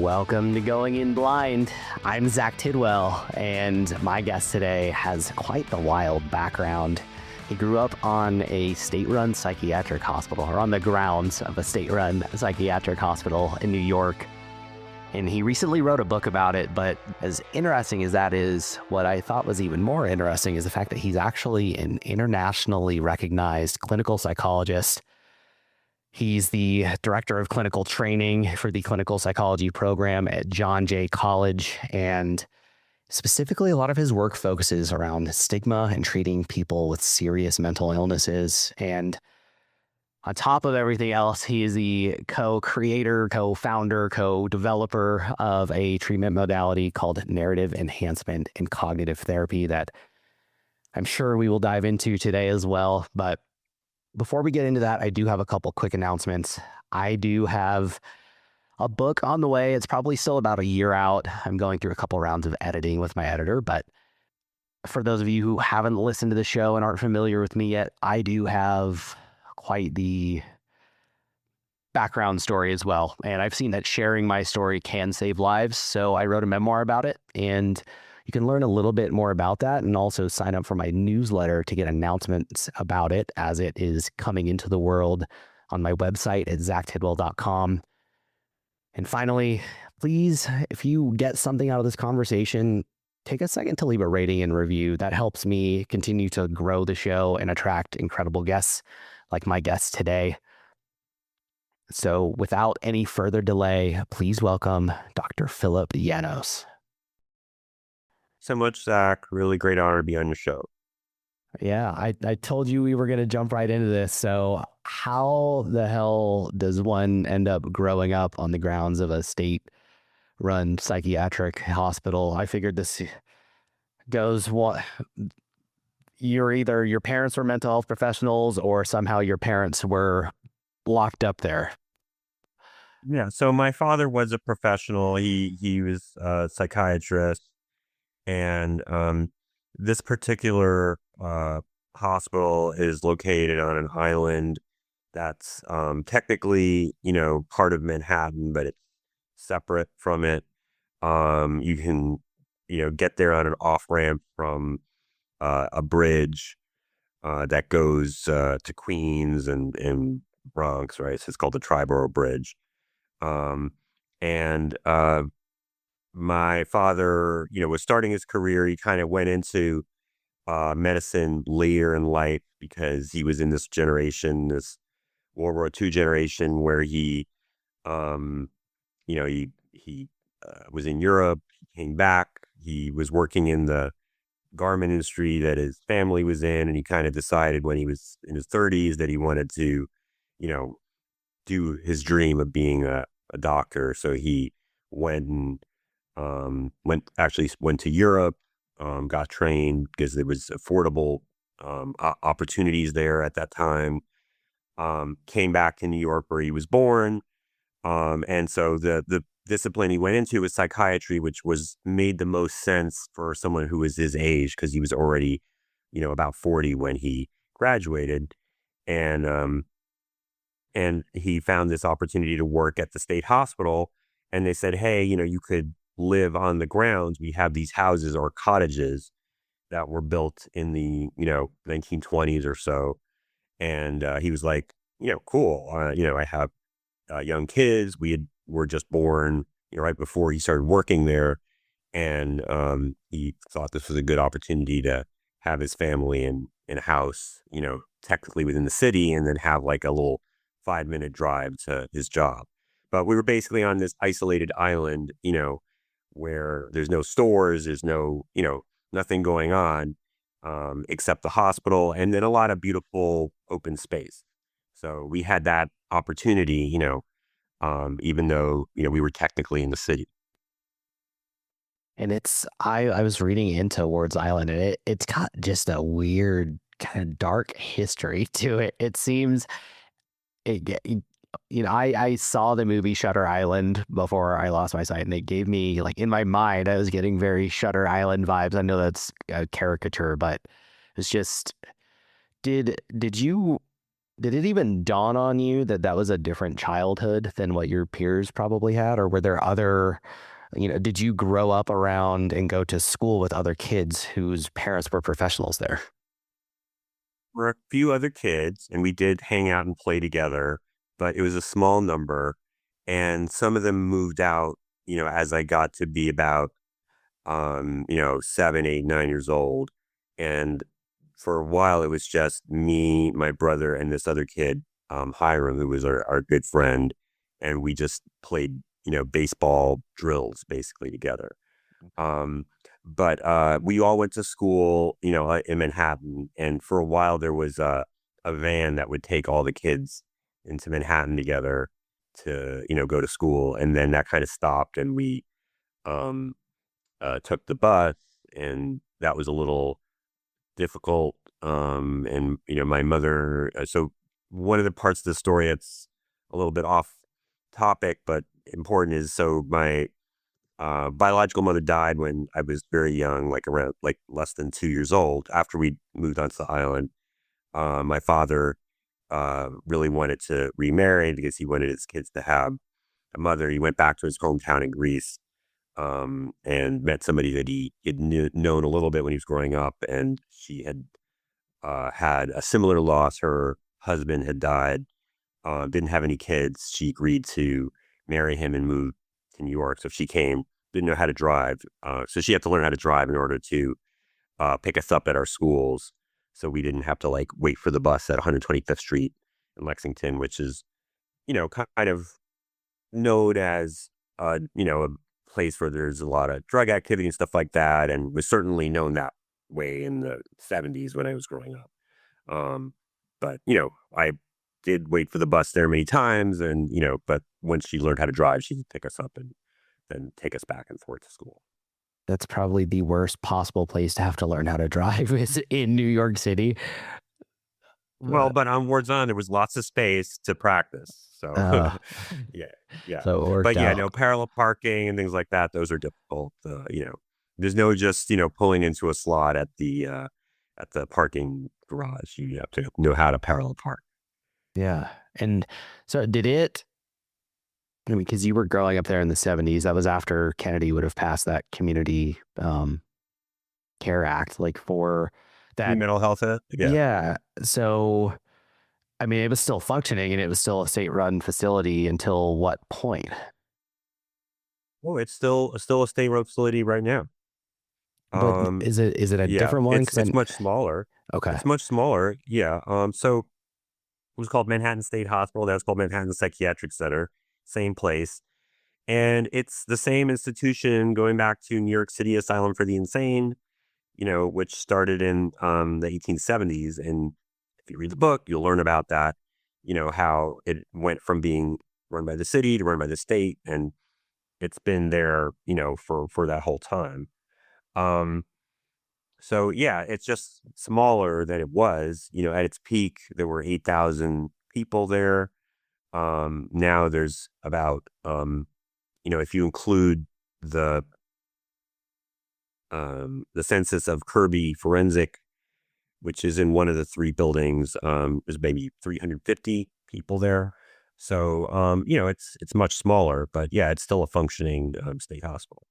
Welcome to Going In Blind. I'm Zach Tidwell, and my guest today has quite the wild background. He grew up on a state-run psychiatric hospital, or on the grounds of a state-run psychiatric hospital in New York. And he recently wrote a book about it, but as interesting as that is, what I thought was even more interesting is the fact that he's actually an internationally recognized clinical psychologist. He's the director of clinical training for the clinical psychology program at John Jay College. And specifically, a lot of his work focuses around stigma and treating people with serious mental illnesses. And on top of everything else, he is the co-creator, co-founder, co-developer of a treatment modality called narrative enhancement and cognitive therapy that I'm sure we will dive into today as well. But before we get into that, I do have a couple quick announcements. I do have a book on the way. It's probably still about a year out. I'm going through a couple rounds of editing with my editor, but for those of you who haven't listened to the show and aren't familiar with me yet, I do have quite the background story as well. And I've seen that sharing my story can save lives. So I wrote a memoir about it, and you can learn a little bit more about that and also sign up for my newsletter to get announcements about it as it is coming into the world on my website at zachtidwell.com. And finally, please, if you get something out of this conversation, take a second to leave a rating and review. That helps me continue to grow the show and attract incredible guests like my guests today. So without any further delay, please welcome Dr. Philip Yanos. So much, Zach. Really great honor to be on your show. Yeah, I told you we were going to jump right into this. So how the hell does one end up growing up on the grounds of a state-run psychiatric hospital? I figured this goes your parents were mental health professionals or somehow your parents were locked up there. Yeah. So my father was a professional. He was a psychiatrist, and this particular hospital is located on an island that's technically, part of Manhattan, but it's separate from it. You can, get there on an off ramp from a bridge that goes to Queens and Bronx, right? So it's called the Triborough Bridge. And my father, was starting his career. He kind of went into medicine later in life because he was in this generation, this World War II generation, where he, he was in Europe. He came back. He was working in the garment industry that his family was in, and he kind of decided when he was in his 30s that he wanted to, you know, do his dream of being a doctor. So he went and went to Europe, got trained because there was affordable opportunities there at that time. Came back to New York where he was born, and so the discipline he went into was psychiatry, which was made the most sense for someone who was his age because he was already, about 40 when he graduated, and he found this opportunity to work at the state hospital, and they said, hey, you could live on the grounds. We have these houses or cottages that were built in the 1920s or so, and he was like, cool. I have young kids. Were just born, right before he started working there, and he thought this was a good opportunity to have his family in a house, technically within the city, and then have like a little 5-minute drive to his job. But we were basically on this isolated island, where there's no stores, there's no, nothing going on except the hospital, and then a lot of beautiful open space. So we had that opportunity, even though, we were technically in the city. And I was reading into Ward's Island, and it's got just a weird kind of dark history to it. It seems, I saw the movie Shutter Island before I lost my sight, and it gave me, like, in my mind, I was getting very Shutter Island vibes. I know that's a caricature, but it's just, did you Did it even dawn on you that that was a different childhood than what your peers probably had? Or were there other, did you grow up around and go to school with other kids whose parents were professionals there? Were a few other kids, and we did hang out and play together, but it was a small number. And some of them moved out, as I got to be about 7, 8, 9 years old. And for a while, it was just me, my brother, and this other kid, Hiram, who was our good friend. And we just played, baseball drills basically together. Um, but we all went to school, in Manhattan. And for a while, there was a van that would take all the kids into Manhattan together to, go to school. And then that kind of stopped, and we, um, took the bus, and that was a little difficult. And my mother. So one of the parts of the story that's a little bit off topic but important is, so my biological mother died when I was very young, like around like less than 2 years old. After we moved onto the island, my father really wanted to remarry because he wanted his kids to have a mother. He went back to his hometown in Greece, and met somebody that he had known a little bit when he was growing up, and she had had a similar loss. Her husband had died, didn't have any kids. She agreed to marry him and move to New York. So she came, didn't know how to drive. So she had to learn how to drive in order to pick us up at our schools. So we didn't have to like wait for the bus at 125th Street in Lexington, which is, kind of known as, a place where there's a lot of drug activity and stuff like that, and was certainly known that way in the 70s when I was growing up. But, I did wait for the bus there many times, and, but once she learned how to drive, she could pick us up and then take us back and forth to school. That's probably the worst possible place to have to learn how to drive is in New York City. Well, But but on Wards On, there was lots of space to practice. So, uh, yeah, yeah. so it worked But yeah, out. no, parallel parking and things like that, those are difficult. There's no just, pulling into a slot at the parking garage. You have to know how to parallel park. Yeah. And so did it, I mean, because you were growing up there in the 70s, that was after Kennedy would have passed that Community Care Act, like for that. Mental health, yeah. Yeah. So, I mean, it was still functioning and it was still a state run facility until what point? Oh, it's still a state road facility right now. But Um, is it a yeah, different one? it's Because I, it's much smaller. okay. It's much smaller. Yeah. So it was called Manhattan State Hospital. That was called Manhattan Psychiatric Center. Same place. And it's the same institution going back to New York City Asylum for the Insane, which started in the 1870s. And if you read the book, you'll learn about that, how it went from being run by the city to run by the state. And it's been there, for that whole time. Um, so yeah, it's just smaller than it was. At its peak, there were 8,000 people there. Now there's about, if you include the the census of Kirby Forensic, which is in one of the three buildings, there's maybe 350 people there. So, it's much smaller, but yeah, it's still a functioning state hospital.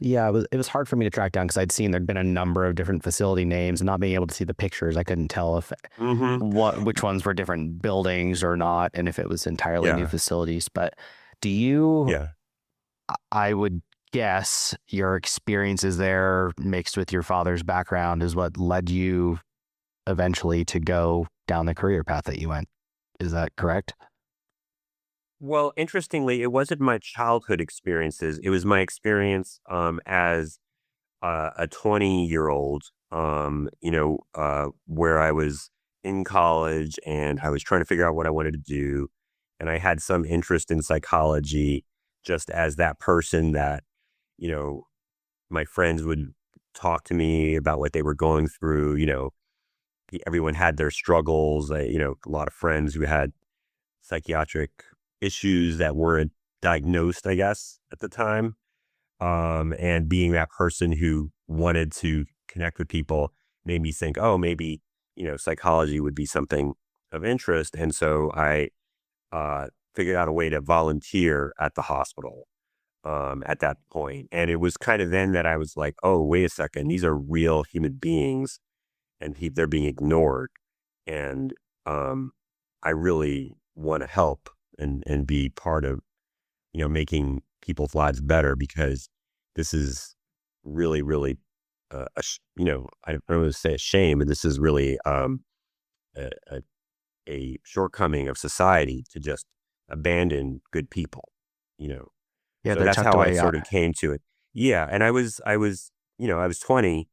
Yeah, it was hard for me to track down because I'd seen there'd been a number of different facility names and not being able to see the pictures. I couldn't tell if Hmm. which ones were different buildings or not, and if it was entirely new Yeah, facilities. But do you, yeah. I would guess your experiences there mixed with your father's background is what led you eventually to go down the career path that you went. Is that correct? Well, interestingly, it wasn't my childhood experiences. It was my experience as a 20-year-old, where I was in college and I was trying to figure out what I wanted to do. And I had some interest in psychology, just as that person that, you know, my friends would talk to me about what they were going through. Everyone had their struggles. A lot of friends who had psychiatric issues that weren't diagnosed, I guess, at the time. And being that person who wanted to connect with people made me think, oh, maybe, psychology would be something of interest. And so I figured out a way to volunteer at the hospital at that point. And it was kind of then that I was like, oh, wait a second, these are real human beings and they're being ignored. And I really want to help and be part of, making people's lives better, because this is really, really, I don't want to say a shame, but this is really a, a, a shortcoming of society to just abandon good people, you know. Yeah, So they're that's tucked how I away. sort of came to it. Yeah, and I was 20,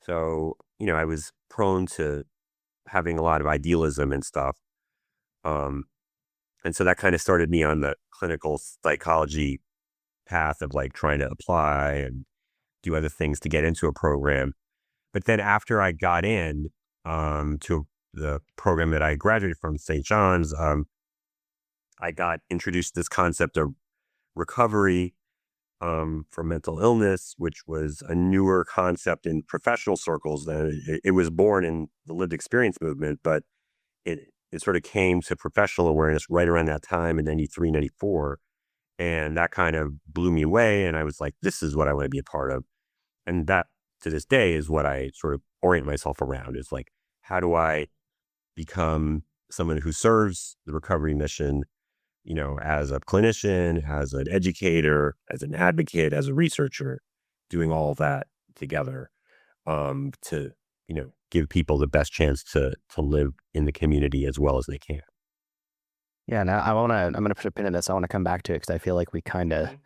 so I was prone to having a lot of idealism and stuff. Um, and so that kind of started me on the clinical psychology path of like trying to apply and do other things to get into a program. But then after I got in to the program that I graduated from, St. John's, I got introduced to this concept of recovery from mental illness, which was a newer concept in professional circles. Than it was born in the lived experience movement, but it sort of came to professional awareness right around that time in 93, 94. And that kind of blew me away. And I was like, this is what I want to be a part of. And that to this day is what I sort of orient myself around, is like, how do I become someone who serves the recovery mission, as a clinician, as an educator, as an advocate, as a researcher, doing all of that together to, give people the best chance to live in the community as well as they can. Yeah, and I'm gonna put a pin in this. I want to come back to it because I feel like we kind of,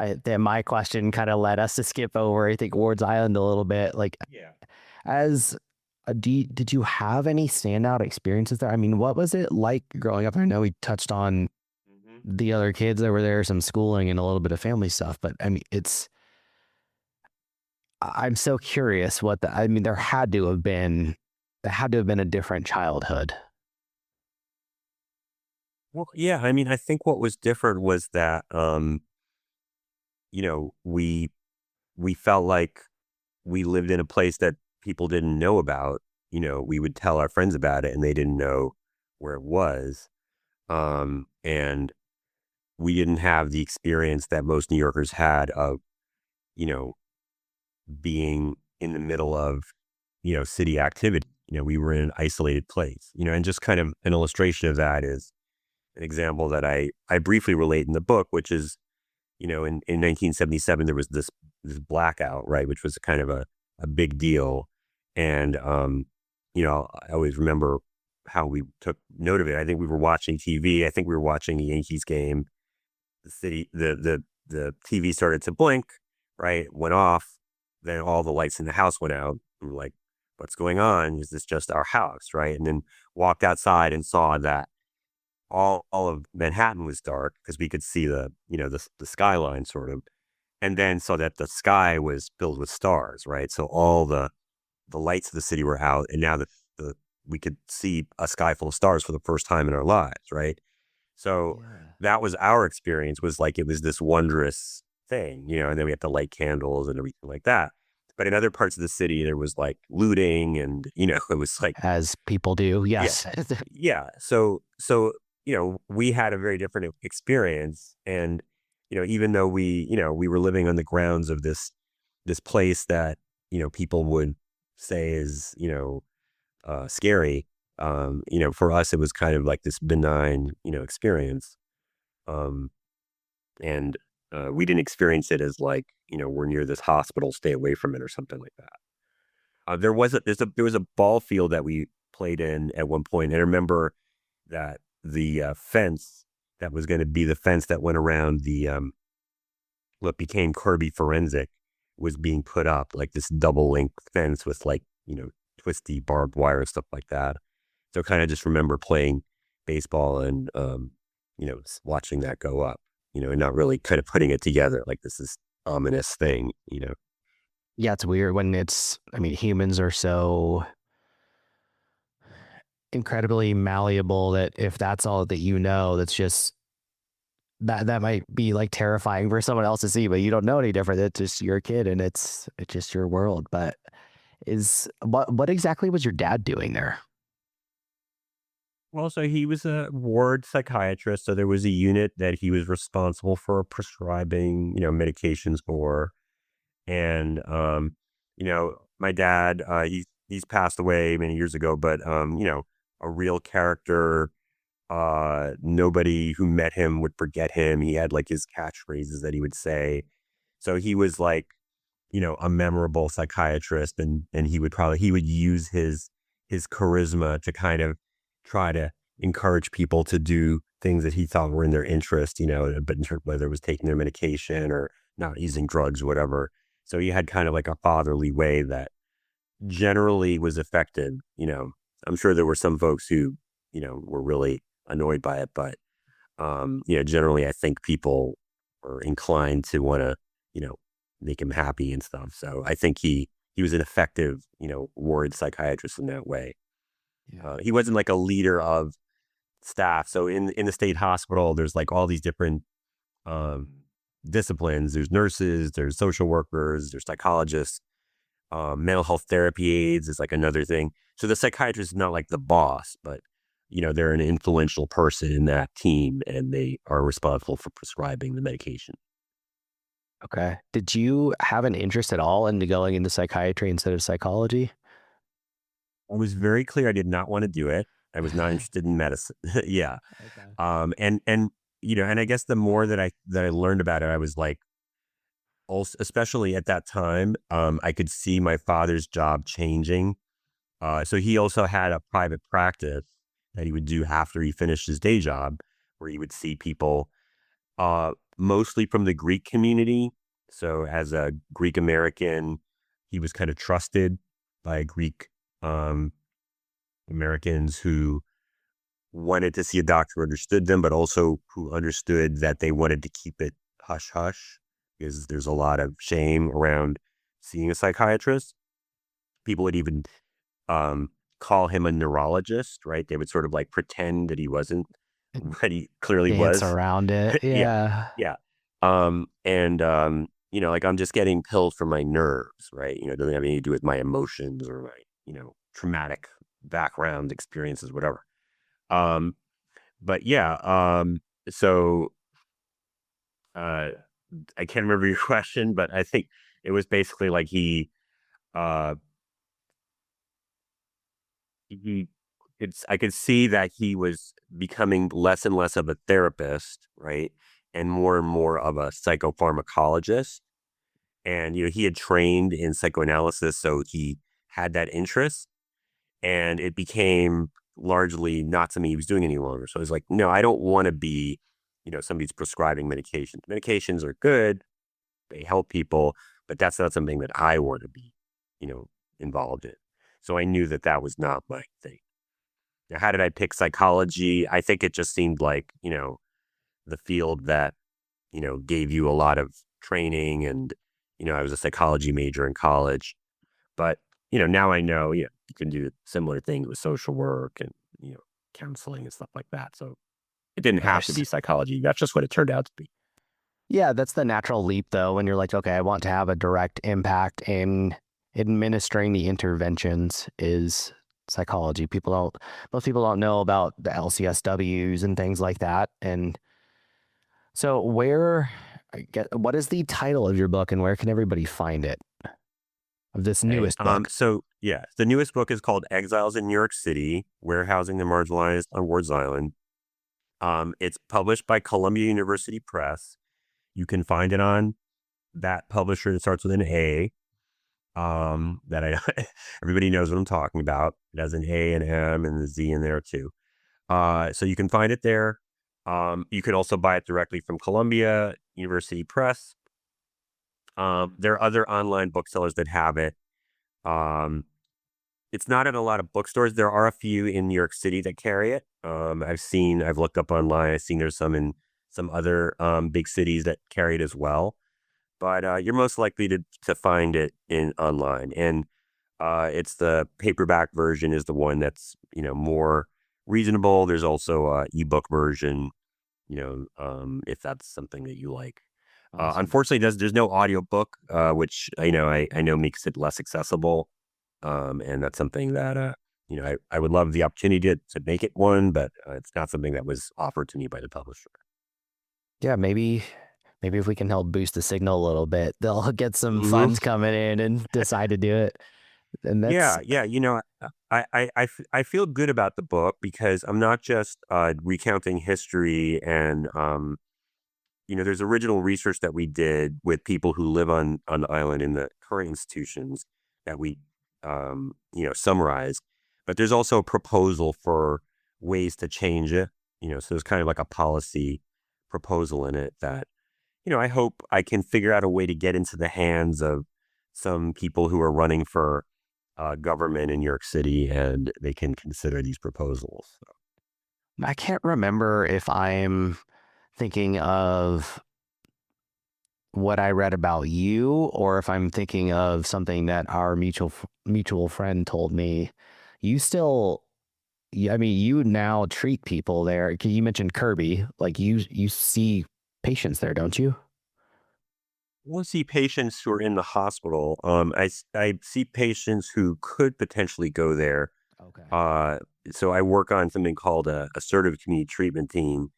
Mhm. my question kind of led us to skip over, I think, Ward's Island a little bit. Like, Yeah. as did you have any standout experiences there? I mean, what was it like growing up? I know we touched on Hmm. the other kids that were there, some schooling and a little bit of family stuff, but I mean, I'm so curious I mean, there had to have been a different childhood. Well, yeah. I mean, I think what was different was that, we felt like we lived in a place that people didn't know about. We would tell our friends about it and they didn't know where it was. And we didn't have the experience that most New Yorkers had of, you know, being in the middle of, city activity. We were in an isolated place, and just kind of an illustration of that is an example that I briefly relate in the book, which is, in 1977, there was this blackout, right, which was kind of a big deal. And, I always remember how we took note of it. I think we were watching TV. I think we were watching the Yankees game. The TV started to blink, right? Went off. Then all the lights in the house went out. And we're like, what's going on? Is this just our house, right? And then walked outside and saw that all of Manhattan was dark because we could see the skyline sort of, and then saw that the sky was filled with stars, right? So all the lights of the city were out, and now the we could see a sky full of stars for the first time in our lives, right? So Yeah. that was our experience, was like it was this wondrous thing, and then we had to light candles and everything like that. But in other parts of the city, there was like looting and, it was like, As people do, yeah, yes. yeah. So, we had a very different experience. And, even though we were living on the grounds of this place that, people would say is, scary. For us, it was kind of like this benign, experience. Um, and we didn't experience it as like, we're near this hospital, stay away from it or something like that. There was a ball field that we played in at one point, and I remember that the fence that was going to be the fence that went around the what became Kirby Forensic was being put up, like this double link fence with like twisty barbed wire and stuff like that. So kind of just remember playing baseball and watching that go up, and not really kind of putting it together like this is ominous thing. Yeah, it's weird when I mean, humans are so incredibly malleable that if that's all that that's just that might be like terrifying for someone else to see, but you don't know any different. It's just your kid and it's just your world. But what exactly was your dad doing there? Well, so he was a ward psychiatrist, so there was a unit that he was responsible for prescribing, medications for. And my dad, he's passed away many years ago, but a real character. Nobody who met him would forget him. He had like his catchphrases that he would say. So he was like, a memorable psychiatrist, and he would use his charisma to kind of try to encourage people to do things that he thought were in their interest, but whether it was taking their medication or not using drugs or whatever. So he had kind of like a fatherly way that generally was effective. I'm sure there were some folks who, were really annoyed by it, but generally I think people were inclined to want to, you know, make him happy and stuff. So I think he was an effective, ward psychiatrist in that way. Yeah. He wasn't like a leader of staff. So in the state hospital, there's like all these different um, disciplines. There's nurses, there's social workers, there's psychologists. Mental health therapy aides is like another thing. So the psychiatrist is not like the boss, but they're an influential person in that team, and they are responsible for prescribing the medication. Okay. Did you have an interest at all into going into psychiatry instead of psychology? I was very clear I did not want to do it. I was not interested in medicine. Yeah. Okay. And I guess the more that I learned about it, I was like, also, especially at that time, I could see my father's job changing. So he also had a private practice that he would do after he finished his day job, where he would see people, mostly from the Greek community. So as a Greek American, he was kind of trusted by Greek um, Americans who wanted to see a doctor who understood them, but also who understood that they wanted to keep it hush hush because there's a lot of shame around seeing a psychiatrist. People would even um, call him a neurologist, right? They would sort of like pretend that he wasn't what he clearly Dance was. around it. Yeah, Yeah. yeah. Like I'm just getting pills for my nerves, right? It doesn't have anything to do with my emotions or my, traumatic background experiences, whatever. Um, but yeah, so uh, I can't remember your question, but I think it was basically like uh, he, I could see that he was becoming less and less of a therapist, right? And more of a psychopharmacologist. And, he had trained in psychoanalysis, so he had that interest, and it became largely not something he was doing any longer. So I was like, no, I don't want to be, somebody's prescribing medications. Medications are good, they help people, but that's not something that I want to be, you know, involved in. So I knew that that was not my thing. Now, how did I pick psychology? I think it just seemed like, the field that, gave you a lot of training. And, I was a psychology major in college, but, now I know, you can do similar things with social work and, counseling and stuff like that. So it didn't have to Nice. be psychology. That's just what it turned out to be. Yeah, that's the natural leap though, when you're like, okay, I want to have a direct impact in administering the interventions is psychology. Most people don't know about the LCSWs and things like that. And so what is the title of your book and where can everybody find it? Of this Okay. newest book? So yeah, the newest book is called Exiles in New York City, Warehousing the Marginalized on Ward's Island. It's published by Columbia University Press. You can find it on that publisher that starts with an A. That I everybody knows what I'm talking about. It has an A and M and the Z in there too. So you can find it there. You could also buy it directly from Columbia University Press. There are other online booksellers that have it. Um, it's not in a lot of bookstores. There are a few in New York City that carry it. I've looked up online. I've seen there's some in some other big cities that carry it as well. But you're most likely to find it in online. And it's the paperback version is the one that's more reasonable. There's also a ebook version, if that's something that you like. Awesome. Unfortunately, there's no audiobook, which I know makes it less accessible. And that's something that I would love the opportunity to make it one, but it's not something that was offered to me by the publisher. Yeah, maybe if we can help boost the signal a little bit, they'll get some Hmm. funds coming in and decide to do it. And that's Yeah, yeah. I feel good about the book because I'm not just recounting history and there's original research that we did with people who live on the island in the current institutions that we summarize, but there's also a proposal for ways to change it. So there's kind of like a policy proposal in it that I hope I can figure out a way to get into the hands of some people who are running for government in New York City, and they can consider these proposals. I can't remember if I'm thinking of what I read about you or if I'm thinking of something that our mutual friend told me. You still I mean, you now treat people there. 'Cause you mentioned Kirby, like you see patients there, don't you? We'll see patients who are in the hospital. I see patients who could potentially go there. Okay. Uh, so I work on something called a assertive community treatment team,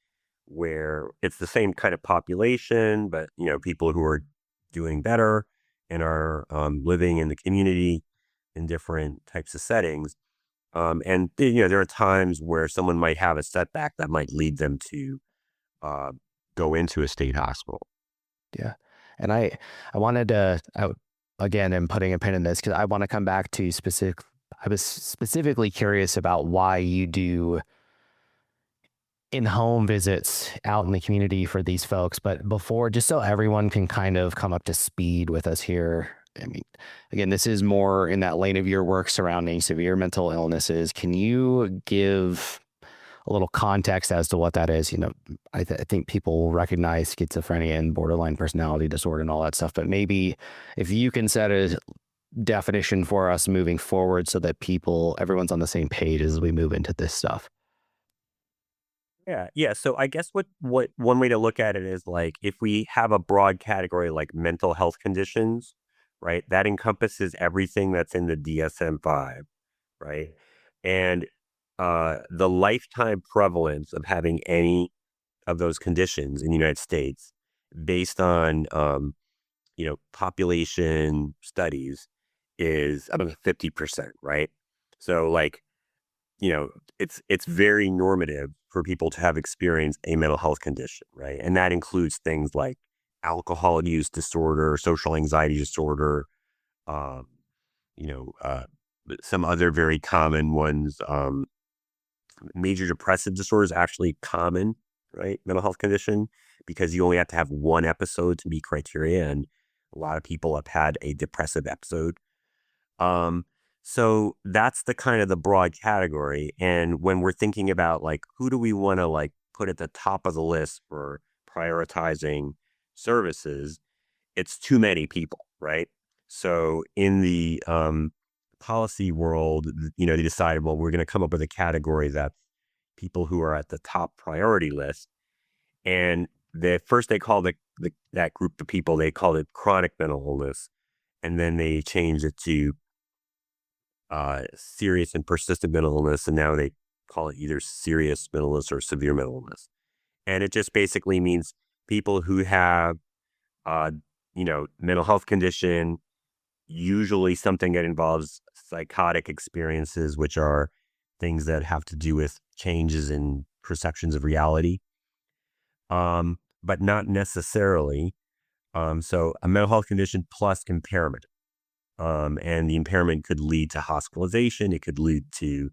where it's the same kind of population, but people who are doing better and are living in the community in different types of settings. There are times where someone might have a setback that might lead them to uh, go into a state hospital. Yeah. And I wanted to, again, I'm putting a pin in this because I want to come back to I was specifically curious about why you do in-home visits out in the community for these folks. But before, just so everyone can kind of come up to speed with us here. I mean, again, this is more in that lane of your work surrounding severe mental illnesses. Can you give a little context as to what that is? I think people recognize schizophrenia and borderline personality disorder and all that stuff, but maybe if you can set a definition for us moving forward so that everyone's on the same page as we move into this stuff. Yeah, yeah. So I guess what one way to look at it is like if we have a broad category like mental health conditions, right? That encompasses everything that's in the DSM-5, right? And the lifetime prevalence of having any of those conditions in the United States, based on population studies, is about 50%, right? So like you know, it's very normative for people to have experienced a mental health condition, right? And that includes things like alcohol use disorder, social anxiety disorder, um, you know, uh, some other very common ones. Major depressive disorder is actually common, right? Mental health condition because you only have to have one episode to meet criteria, and a lot of people have had a depressive episode. Um, so that's the kind of the broad category. And when we're thinking about like who do we want to like put at the top of the list for prioritizing services, it's too many people, right? So in the policy world, they decided, well, we're going to come up with a category that people who are at the top priority list. And they called that group of people, they called it chronic mental illness. And then they changed it to serious and persistent mental illness, and now they call it either serious mental illness or severe mental illness. And it just basically means people who have, uh, mental health condition, usually something that involves psychotic experiences, which are things that have to do with changes in perceptions of reality, but not necessarily. So a mental health condition plus impairment. And the impairment could lead to hospitalization. It could lead to,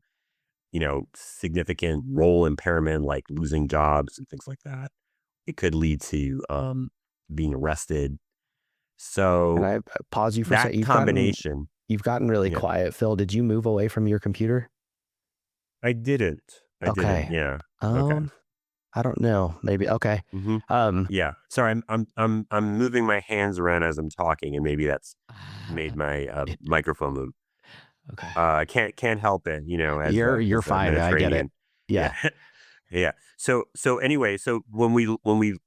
significant role impairment, like losing jobs and things like that. It could lead to being arrested. And So I pause you for a that second. combination, You've gotten really yeah, quiet, Phil. Did you move away from your computer? I didn't. I didn't. Okay. Yeah. Okay. Um, I don't know. Maybe. Okay. Hmm. Um, Yeah. Sorry, I'm moving my hands around as I'm talking, and maybe that's made my microphone move. okay. Can't help it, You're as a fine, man. I get it. Mediterranean. Yeah. Yeah. Yeah. So anyway, so when we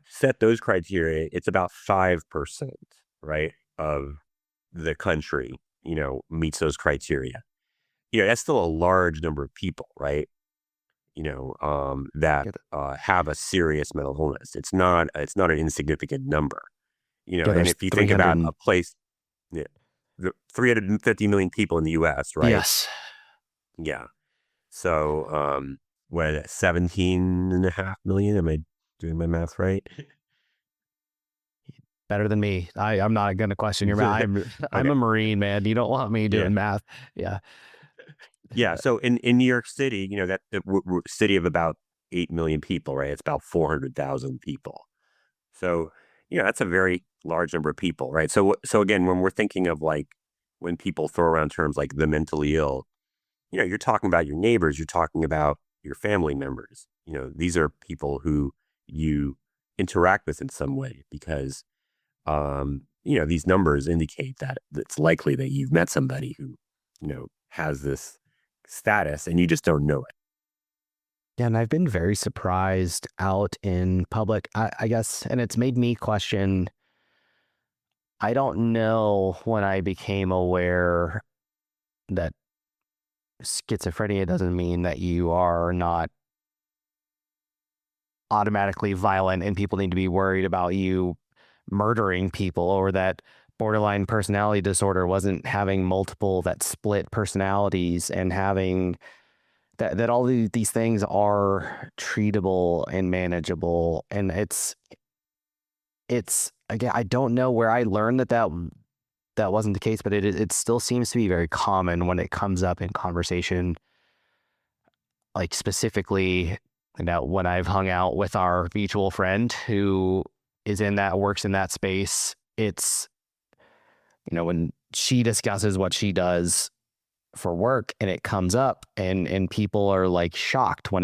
set those criteria, it's about 5%, right, of the country, meets those criteria. that's still a large number of people, right? That Get it. have a serious mental illness. It's not an insignificant number, Yeah, and there's if you think about 300. a place, yeah, the 350 million people in the US, right? Yes, Yeah. So, what, 17.5 million? Am I doing my math right? better than me. I'm not going to question your math. I'm Okay. a Marine, man. You don't want me Yeah. doing math. Yeah. Yeah. So in New York City, that city of about 8 million people, right? It's about 400,000 people. So, that's a very large number of people, right? So again, when we're thinking of like when people throw around terms like the mentally ill, you're talking about your neighbors, you're talking about your family members. These are people who you interact with in some way because, these numbers indicate that it's likely that you've met somebody who, has this status and you just don't know it. Yeah, and I've been very surprised out in public, I guess, and it's made me question. I don't know when I became aware that schizophrenia doesn't mean that you are not automatically violent and people need to be worried about you murdering people, or that borderline personality disorder wasn't having multiple that split personalities and having that all these things are treatable and manageable. And it's again, I don't know where I learned that wasn't the case, but it still seems to be very common when it comes up in conversation, like specifically, when I've hung out with our mutual friend who works in that space. It's, when she discusses what she does for work and it comes up, and people are like shocked when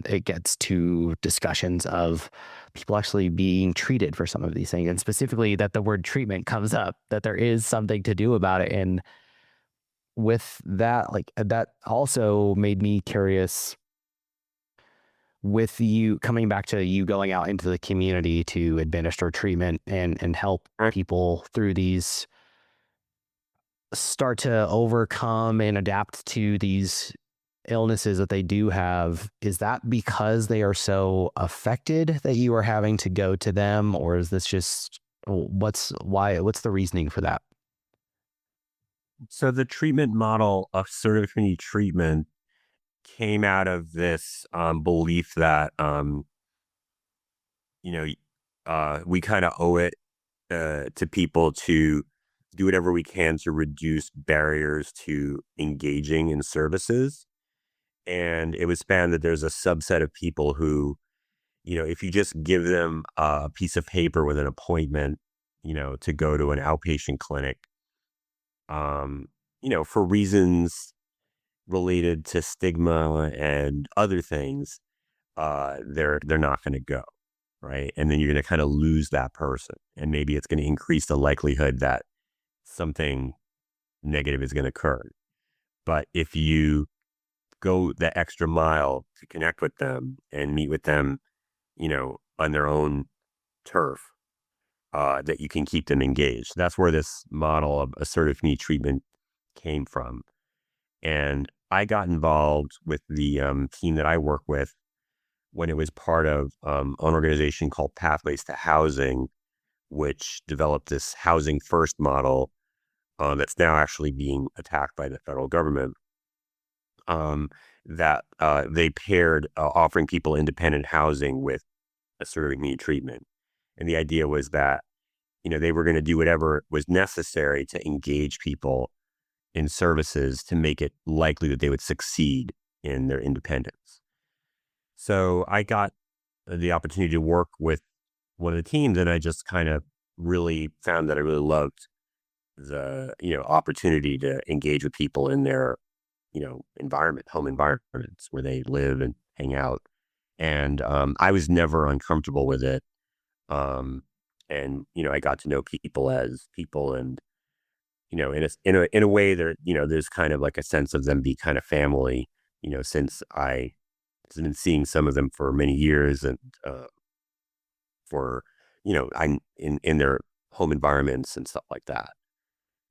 it gets to discussions of people actually being treated for some of these things, and specifically that the word treatment comes up, that there is something to do about it. And with that, like, that also made me curious, with you coming back to you going out into the community to administer treatment and help people through these, start to overcome and adapt to these illnesses that they do have. Is that because they are so affected that you are having to go to them, or is this just, what's the reasoning for that? So the treatment model of sort of affinity treatment came out of this belief that, you know, we kind of owe it to people to do whatever we can to reduce barriers to engaging in services. And it was found that there's a subset of people who, if you just give them a piece of paper with an appointment, to go to an outpatient clinic, um, for reasons related to stigma and other things, they're not going to go, right? And then you're going to kind of lose that person, and maybe it's going to increase the likelihood that something negative is going to occur. But if you go the extra mile to connect with them and meet with them, on their own turf, that you can keep them engaged. That's where this model of assertive need treatment came from. And I got involved with the team that I work with when it was part of an organization called Pathways to Housing, which developed this housing first model that's now actually being attacked by the federal government. That they paired offering people independent housing with assertive need treatment. And the idea was that, they were going to do whatever was necessary to engage people in services to make it likely that they would succeed in their independence. So I got the opportunity to work with one of the teams, and I just kind of really found that I really loved the, opportunity to engage with people in their, home environments where they live and hang out. And I was never uncomfortable with it. Um, and I got to know people as people, and in a way that, there's kind of like a sense of them be kind of family. Since I have been seeing some of them for many years, and for I'm in their home environments and stuff like that.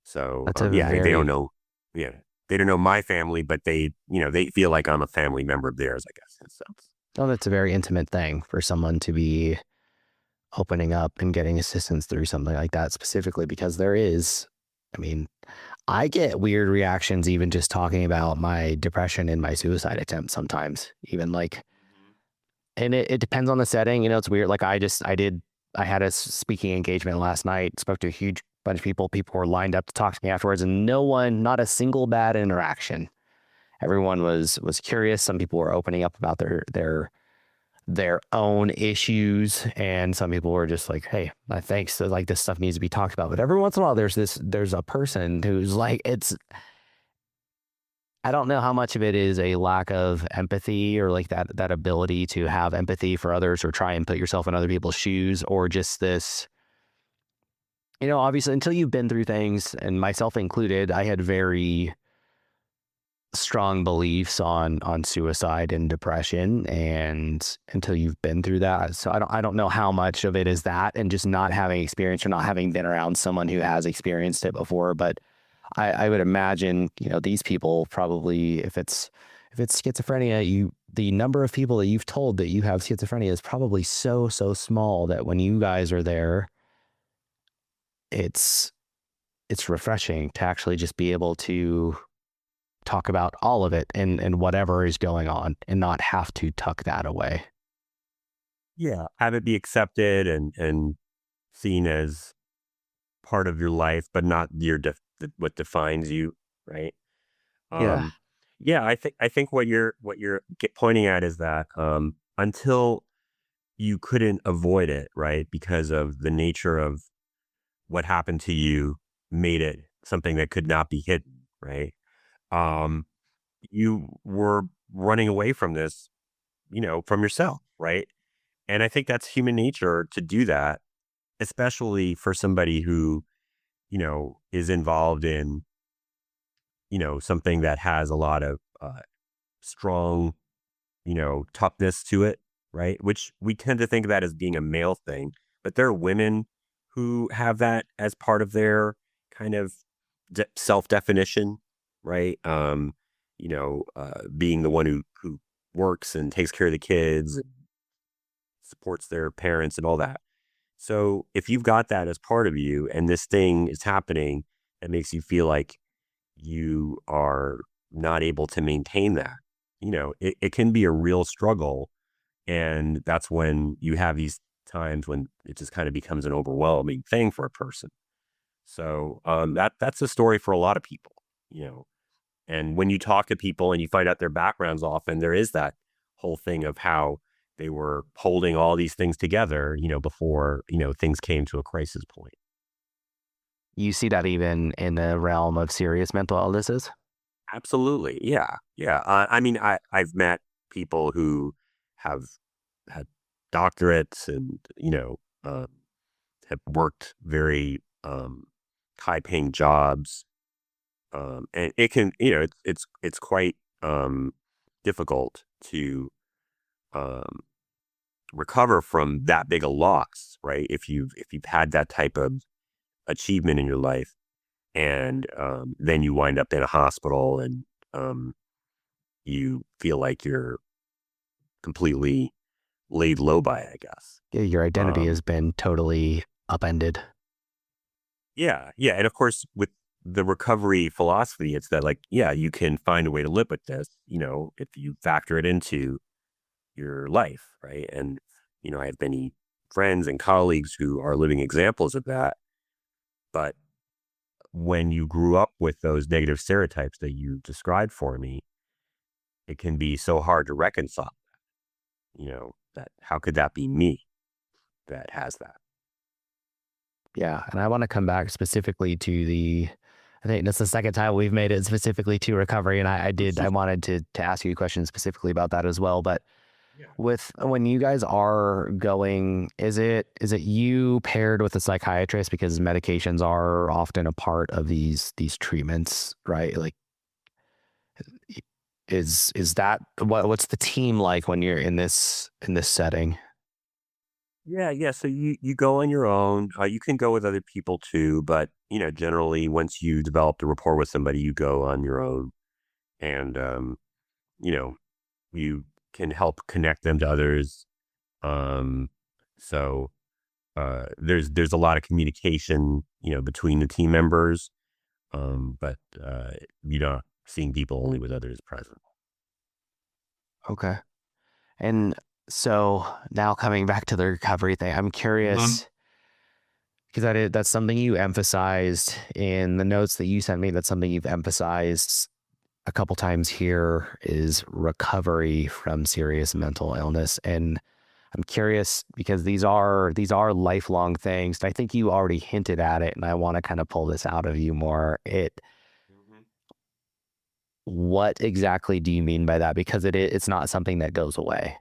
So That's a yeah, they don't very know. Yeah. they don't know my family, but they feel like I'm a family member of theirs, I guess, in a sense. Oh, that's a very intimate thing for someone to be opening up and getting assistance through something like that, specifically because there is, I mean, I get weird reactions even just talking about my depression and my suicide attempt sometimes, even like, and it depends on the setting. It's weird. Like I had a speaking engagement last night, spoke to a huge bunch of people. People were lined up to talk to me afterwards, and not a single bad interaction. Everyone was curious. Some people were opening up about their own issues, and some people were just like, hey, thanks, so, like, this stuff needs to be talked about. But every once in a while there's a person who's like, I don't know how much of it is a lack of empathy, or like that ability to have empathy for others or try and put yourself in other people's shoes, or just this, obviously until you've been through things, and myself included, I had very strong beliefs on suicide and depression, and until you've been through that. So I don't know how much of it is that, and just not having experience or not having been around someone who has experienced it before. But I would imagine, these people probably, if it's schizophrenia, the number of people that you've told that you have schizophrenia is probably so small that when you guys are there, it's refreshing to actually just be able to talk about all of it and whatever is going on, and not have to tuck that away. Yeah, have it be accepted and seen as part of your life, but not what defines you, right? Yeah. Um, yeah, I think what you're pointing at is that until you couldn't avoid it, right, because of the nature of what happened to you, made it something that could not be hidden, right? Um, you were running away from this, from yourself, right? And I think that's human nature to do that, especially for somebody who, is involved in, something that has a lot of strong, toughness to it, right? Which we tend to think of that as being a male thing, but there are women who have that as part of their kind of self definition, right? Being the one who works and takes care of the kids, supports their parents, and all that. So if you've got that as part of you, and this thing is happening that makes you feel like you are not able to maintain that, it can be a real struggle. And that's when you have these times when it just kind of becomes an overwhelming thing for a person. So that's a story for a lot of people, you know. And when you talk to people and you find out their backgrounds, often there is that whole thing of how they were holding all these things together, before, things came to a crisis point. You see that even in the realm of serious mental illnesses? Absolutely. Yeah. Yeah. I mean, I've met people who have had doctorates and, have worked very high paying jobs. And it can, it's quite difficult to um, recover from that big a loss, right? If you've had that type of achievement in your life, and then you wind up in a hospital, and um, you feel like you're completely laid low by it, I guess. Yeah, your identity has Um, been totally upended. yeah, yeah, and of course, with the recovery philosophy, it's that, like, yeah, you can find a way to live with this, if you factor it into your life, right? And I have many friends and colleagues who are living examples of that. But when you grew up with those negative stereotypes that you described for me, it can be so hard to reconcile, that how could that be me that has that? Yeah, and I want to come back specifically to I think that's the second time we've made it specifically to recovery, and I wanted to ask you a question specifically about that as well. But Yeah. with when you guys are going, is it you paired with a psychiatrist, because medications are often a part of these treatments, right? Like, is that what's the team like when you're in this setting? Yeah, yeah. So you go on your own. You can go with other people too, but generally, once you develop the rapport with somebody, you go on your own. and you know, you can help connect them to others. Um, so there's a lot of communication, between the team members, but you're not seeing people only with others present. Okay. And so now coming back to the recovery thing, I'm curious because that's something you emphasized in the notes that you sent me. That's something you've emphasized a couple times here is recovery from serious mental illness. And I'm curious because these are lifelong things. And I think you already hinted at it, and I want to kind of pull this out of you more. What exactly do you mean by that? Because it's not something that goes away.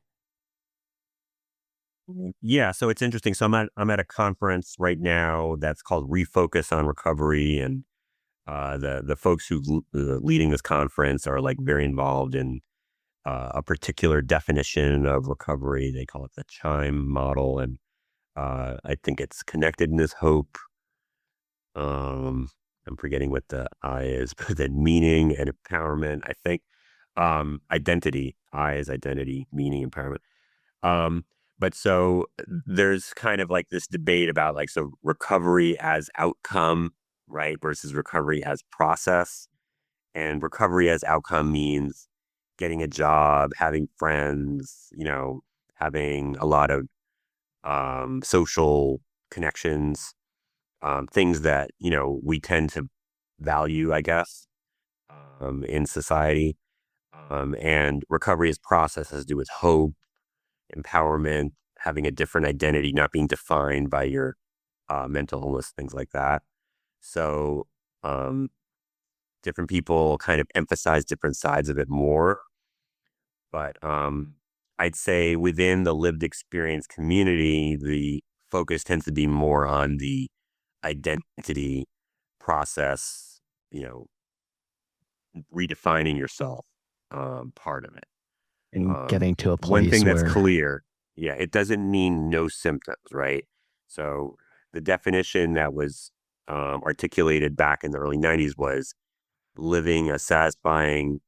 Yeah, so it's interesting. So I'm at a conference right now that's called Refocus on Recovery, and the folks who leading this conference are like very involved in a particular definition of recovery. They call it the Chime model, and I think it's connectedness, hope. Um, I'm forgetting what the I is, but then meaning and empowerment. I think identity. I is identity, meaning, empowerment. Um, but so there's kind of like this debate about like, so recovery as outcome, right? Versus recovery as process. And recovery as outcome means getting a job, having friends, having a lot of social connections, things that, we tend to value, I guess, in society. And recovery as process has to do with hope, empowerment, having a different identity, not being defined by your mental illness, things like that. So, um, different people kind of emphasize different sides of it more. But I'd say within the lived experience community, the focus tends to be more on the identity process, you know, redefining yourself, part of it. And getting to a One place thing that's where clear, yeah, it doesn't mean no symptoms, right? So the definition that was articulated back in the early 90s was living a satisfying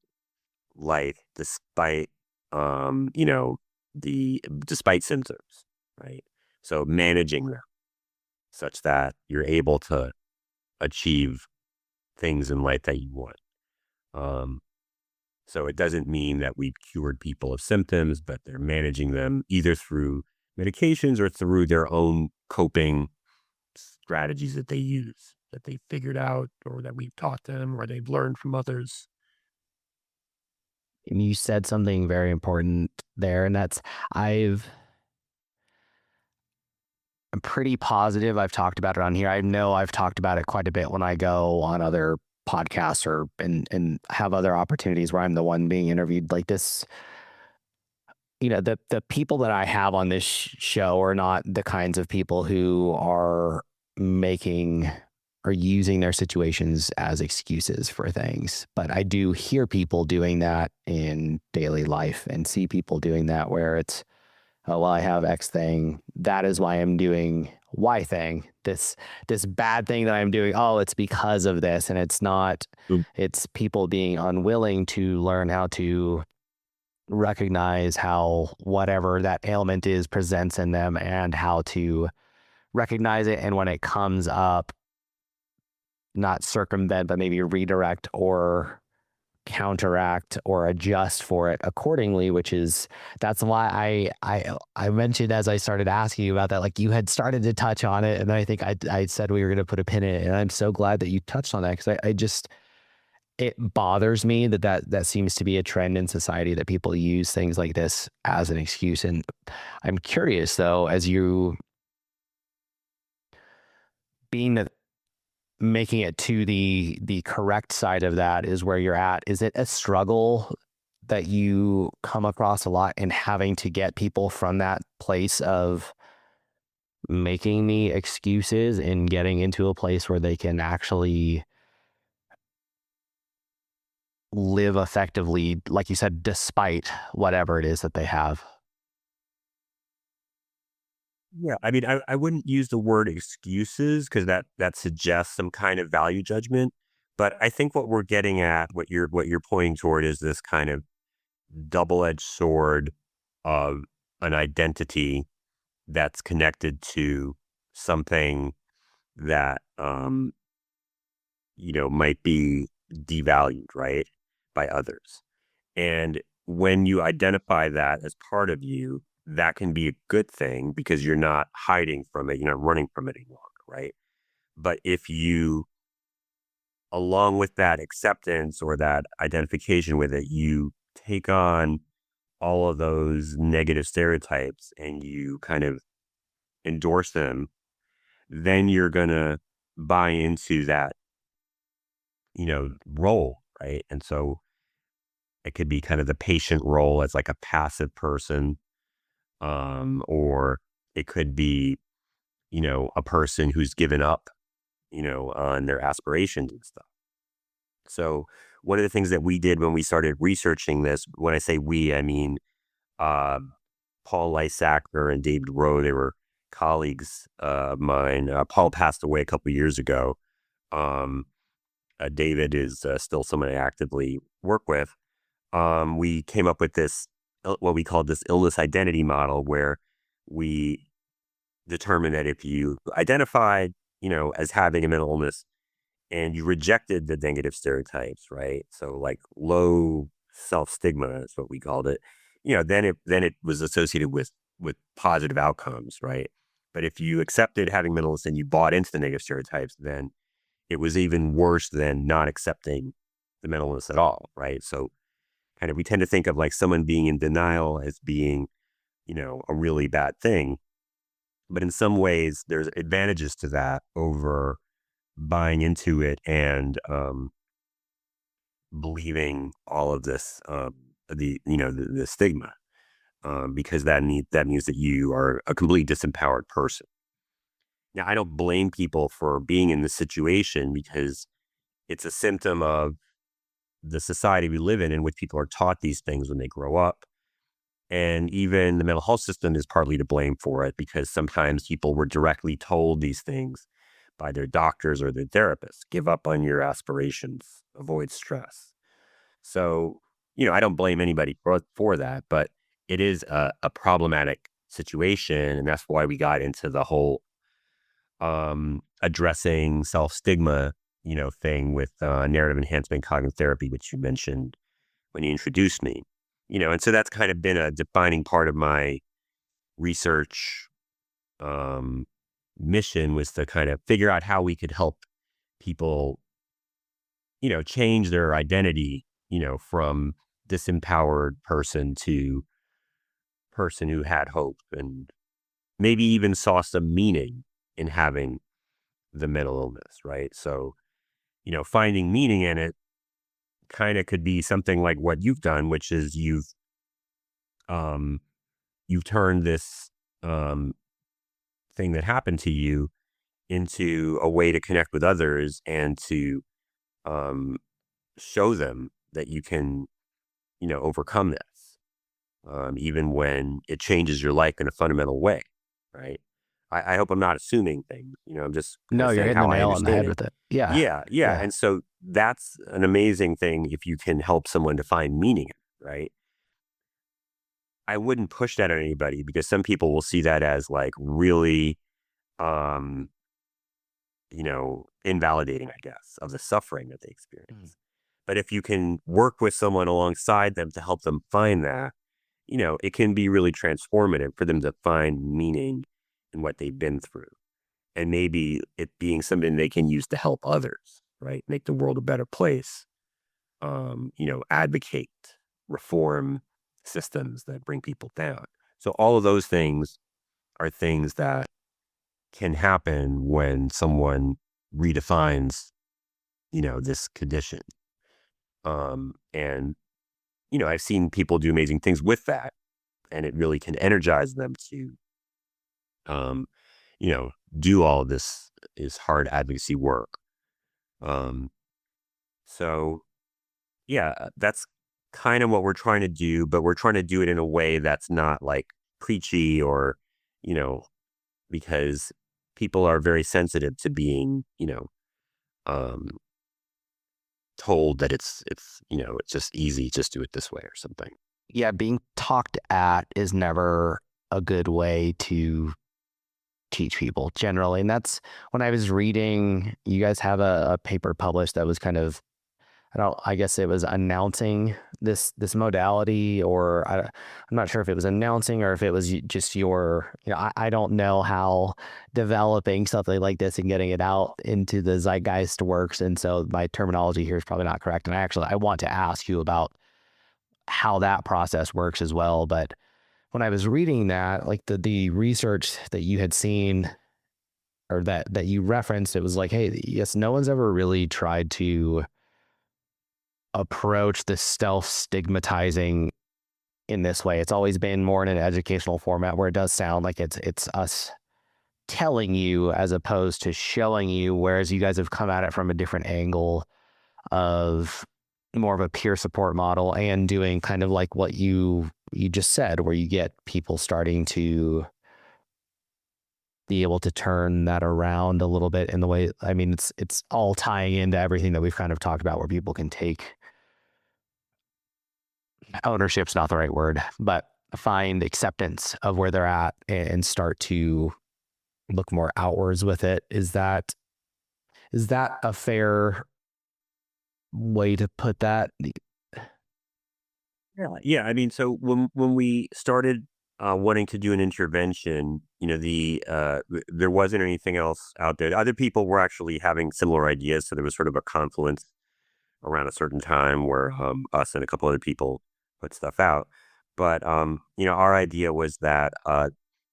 life despite, the despite symptoms, right? So managing them such that you're able to achieve things in life that you want. Um, So it doesn't mean that we've cured people of symptoms, but they're managing them either through medications or through their own coping strategies that they use, that they figured out, or that we've taught them, or they've learned from others. and you said something very important there, and that's I've I'm pretty positive I've talked about it on here. I know I've talked about it quite a bit when I go on other podcasts or and have other opportunities where I'm the one being interviewed like this. The people that I have on this show are not the kinds of people who are making or using their situations as excuses for things. But I do hear people doing that in daily life and see people doing that where it's, oh, well, I have X thing. That is why I'm doing Y thing. This bad thing that I'm doing, oh, it's because of this. And it's not, Mm. it's people being unwilling to learn how to recognize how whatever that ailment is presents in them and how to recognize it. And when it comes up, not circumvent, but maybe redirect or counteract or adjust for it accordingly, which is that's why I mentioned as I started asking you about that, like you had started to touch on it. And then I think I said we were going to put a pin in it. And I'm so glad that you touched on that because I just it bothers me that seems to be a trend in society that people use things like this as an excuse. And I'm curious though, as you being that making it to the correct side of that is where you're at. Is it a struggle that you come across a lot in having to get people from that place of making the excuses and getting into a place where they can actually live effectively, like you said, despite whatever it is that they have? Yeah, I mean, I wouldn't use the word excuses because that suggests some kind of value judgment. But I think what we're getting at, what you're pointing toward, is this kind of double-edged sword of an identity that's connected to something that might be devalued, right, by others. And when you identify that as part of you, that can be a good thing because you're not hiding from it, you're not running from it any longer, right? But if you, along with that acceptance or that identification with it, you take on all of those negative stereotypes and you kind of endorse them, then you're going to buy into that, role, right? And so it could be kind of the patient role as like a passive person, or it could be, a person who's given up, on their aspirations and stuff. So one of the things that we did when we started researching this, when I say we, I mean uh, Paul Lysacker and David Rowe, they were colleagues of mine. Paul passed away a couple years ago. Um, David is still someone I actively work with. We came up with this, what we called this illness identity model, where we determined that if you identified, as having a mental illness and you rejected the negative stereotypes, right? So like low self stigma is what we called it. Then it was associated with positive outcomes, right? But if you accepted having mental illness and you bought into the negative stereotypes, then it was even worse than not accepting the mental illness at all, right? So kind of we tend to think of like someone being in denial as being, a really bad thing. But in some ways, there's advantages to that over buying into it and believing all of this, the stigma, because that means that you are a completely disempowered person. Now, I don't blame people for being in this situation because it's a symptom of the society we live in which people are taught these things when they grow up. And even the mental health system is partly to blame for it because sometimes people were directly told these things by their doctors or their therapists. Give up on your aspirations, avoid stress. So, I don't blame anybody for that, but it is a problematic situation. And that's why we got into the whole addressing self stigma, thing with narrative enhancement cognitive therapy, which you mentioned when you introduced me. And so that's kind of been a defining part of my research um, mission, was to kind of figure out how we could help people, change their identity, from disempowered person to person who had hope and maybe even saw some meaning in having the mental illness, right? So, finding meaning in it kind of could be something like what you've done, which is um, you've turned this um, thing that happened to you into a way to connect with others and to um, show them that you can, overcome this, even when it changes your life in a fundamental way, right? I hope I'm not assuming things, I'm just kind No, of you're saying hitting the how I nail on the understand head it. with it. Yeah. Yeah, yeah. Yeah. And so that's an amazing thing if you can help someone to find meaning, right? I wouldn't push that on anybody because some people will see that as like really, um, invalidating, I guess, of the suffering that they Mm. experience. But if you can work with someone alongside them to help them find that, it can be really transformative for them to find meaning in what they've been through. And maybe it being something they can use to help others, right? Make the world a better place. Advocate, reform systems that bring people down. So all of those things are things that can happen when someone redefines, this condition. And, I've seen people do amazing things with that, and it really can energize them to, um, you know, do all of this is hard advocacy work. Um, so yeah, that's kind of what we're trying to do, but we're trying to do it in a way that's not like preachy or, you know, because people are very sensitive to being, um, told that it's it's just easy, just do it this way or something. Yeah, being talked at is never a good way to teach people generally. And that's when I was reading, you guys have a paper published that was kind of, I guess it was announcing this modality, or I'm not sure if it was announcing or if it was just I don't know how developing something like this and getting it out into the zeitgeist works. And so my terminology here is probably not correct. And I want to ask you about how that process works as well. But when I was reading that, like the research that you had seen or that you referenced, it was like, hey, yes, no one's ever really tried to approach the self stigmatizing in this way. It's always been more in an educational format where it does sound like it's us telling you as opposed to showing you, whereas you guys have come at it from a different angle of more of a peer support model and doing kind of like what you just said, where you get people starting to be able to turn that around a little bit in the way, I mean, it's all tying into everything that we've kind of talked about, where people can take ownership's not the right word, but find acceptance of where they're at and start to look more outwards with it. Is that a fair way to put that? Yeah, I mean, so when we started wanting to do an intervention, there wasn't anything else out there. Other people were actually having similar ideas, so there was sort of a confluence around a certain time where us and a couple other people put stuff out. But our idea was that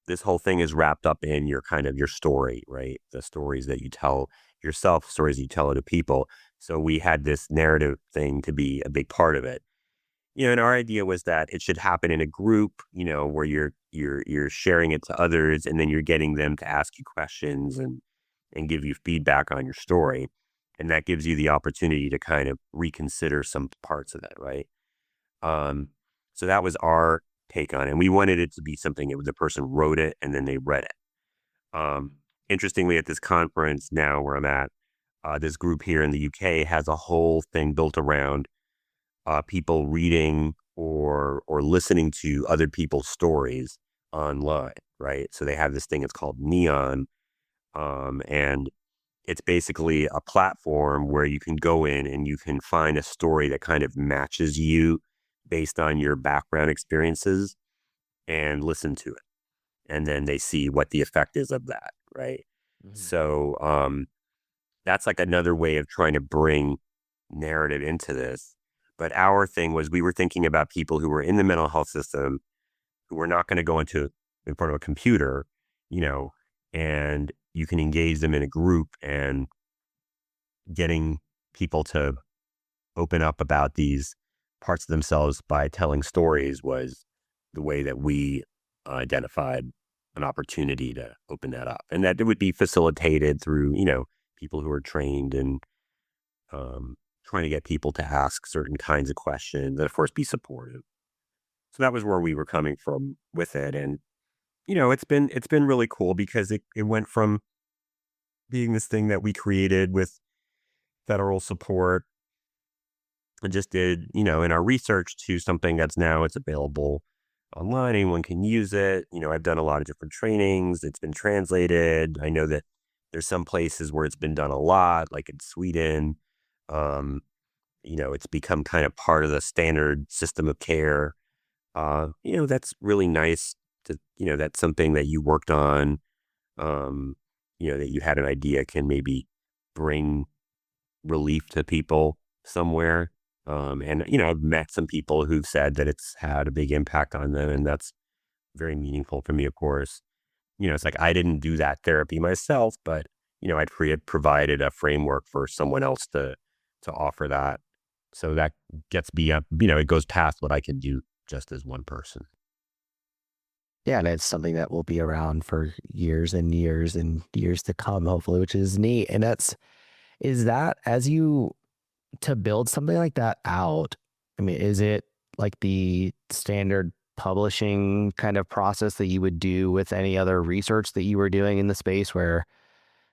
this whole thing is wrapped up in your kind of your story, right? The stories that you tell yourself, stories you tell other people. So we had this narrative thing to be a big part of it. And our idea was that it should happen in a group, where you're sharing it to others, and then you're getting them to ask you questions and give you feedback on your story. And that gives you the opportunity to kind of reconsider some parts of that, right? Um, so that was our take on it. And we wanted it to be something that the person wrote it and then they read it. Interestingly, at this conference now where I'm at, this group here in the UK has a whole thing built around people reading or listening to other people's stories online, right? So they have this thing, it's called Neon, and it's basically a platform where you can go in and you can find a story that kind of matches you based on your background experiences and listen to it. And then they see what the effect is of that, right? Mhm. So that's like another way of trying to bring narrative into this. But our thing was we were thinking about people who were in the mental health system who were not going to go into in front of a computer, you know, and you can engage them in a group, and getting people to open up about these parts of themselves by telling stories was the way that we identified an opportunity to open that up. And that it would be facilitated through, people who are trained in um, trying to get people to ask certain kinds of questions and, of course, be supportive. So that was where we were coming from with it. And, it's been really cool because it went from being this thing that we created with federal support and just did, in our research, to something that's now it's available online. Anyone can use it. I've done a lot of different trainings. It's been translated. I know that there's some places where it's been done a lot, like in Sweden. Um, it's become kind of part of the standard system of care. That's really nice to, that's something that you worked on, that you had an idea can maybe bring relief to people somewhere. And, I've met some people who've said that it's had a big impact on them. And that's very meaningful for me, of course. It's like I didn't do that therapy myself, but, I'd provided a framework for someone else to offer that. So that gets me up, it goes past what I can do just as one person. Yeah, and it's something that will be around for years and years and years to come, hopefully, which is neat. And is that as you to build something like that out? I mean, is it like the standard publishing kind of process that you would do with any other research that you were doing in the space where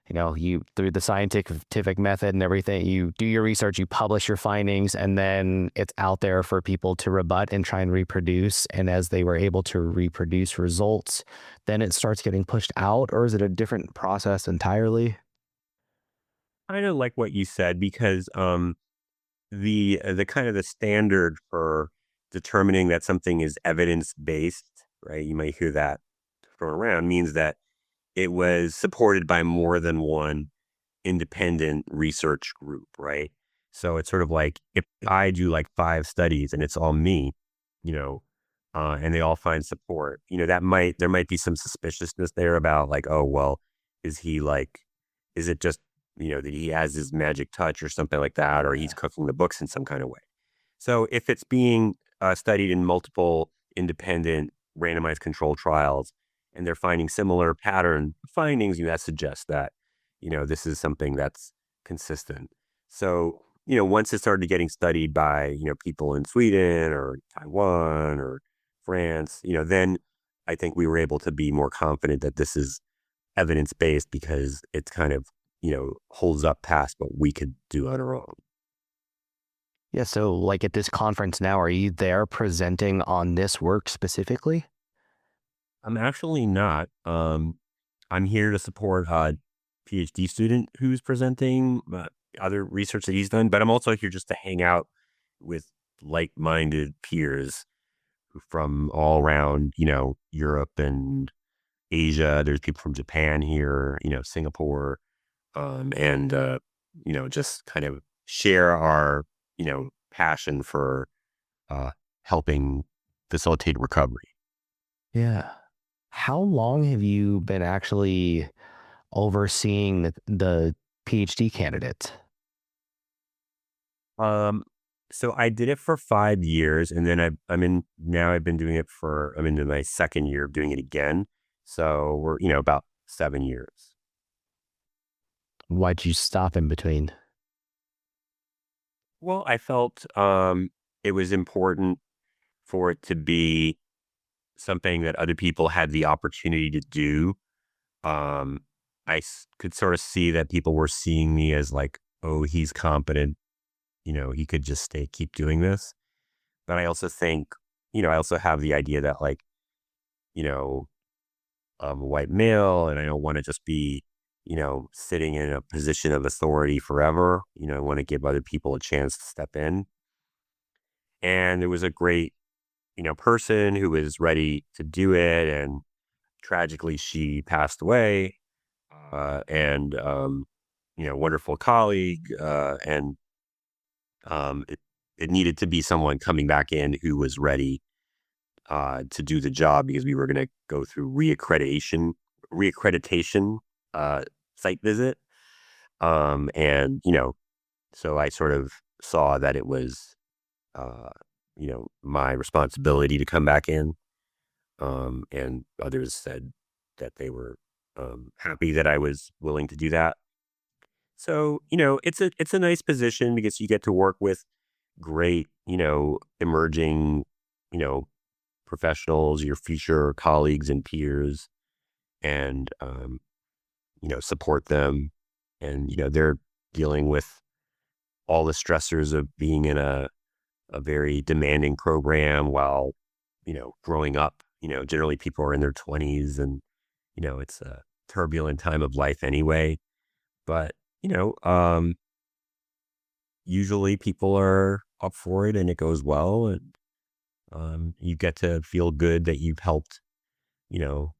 you through the scientific method and everything, you do your research, you publish your findings, and then it's out there for people to rebut and try and reproduce. And as they were able to reproduce results, then it starts getting pushed out, or is it a different process entirely? Kind of like what you said, because the kind of the standard for determining that something is evidence based, right? You might hear that thrown around, means that it was supported by more than one independent research group, right? So it's sort of like if I do like 5 studies and it's all me, you know, and they all find support, there might be some suspiciousness there about like, oh, well, is he like, is it just, that he has his magic touch or something like that, or he's Yeah. cooking the books in some kind of way. So if it's being studied in multiple independent randomized control trials and they're finding similar pattern findings, that suggests that, this is something that's consistent. So, once it started getting studied by, people in Sweden or Taiwan or France, then I think we were able to be more confident that this is evidence based because it's kind of, holds up past what we could do on our own. Yeah. So, like at this conference now, are you there presenting on this work specifically? I'm actually not. I'm here to support a PhD student who's presenting other research that he's done, but I'm also here just to hang out with like-minded peers from all around, Europe and Asia. There's people from Japan here, Singapore, and just kind of share our, passion for uh, helping facilitate recovery. Yeah. How long have you been actually overseeing the PhD candidate? Um, so I did it for 5 years, and then I've been doing it I'm into my second year of doing it again. So we're, about 7 years. Why'd you stop in between? Well, I felt, it was important for it to be something that other people had the opportunity to do. Um, could sort of see that people were seeing me as like, oh, he's competent, he could just keep doing this. But I also think, I also have the idea that like, you know, I'm a white male and I don't want to just be, sitting in a position of authority forever. I want to give other people a chance to step in. And there was a great, person who was ready to do it. And tragically, she passed away. And, wonderful colleague. And it needed to be someone coming back in who was ready to do the job because we were going to go through reaccreditation site visit. And so I sort of saw that it was uh, my responsibility to come back in. And others said that they were happy that I was willing to do that. So it's a nice position because you get to work with great emerging you know professionals, your future colleagues and peers, and support them. And they're dealing with all the stressors of being in a very demanding program while growing up. Generally people are in their 20s, and it's a turbulent time of life anyway. But you know, um, usually people are up for it and it goes well, and you get to feel good that you've helped you know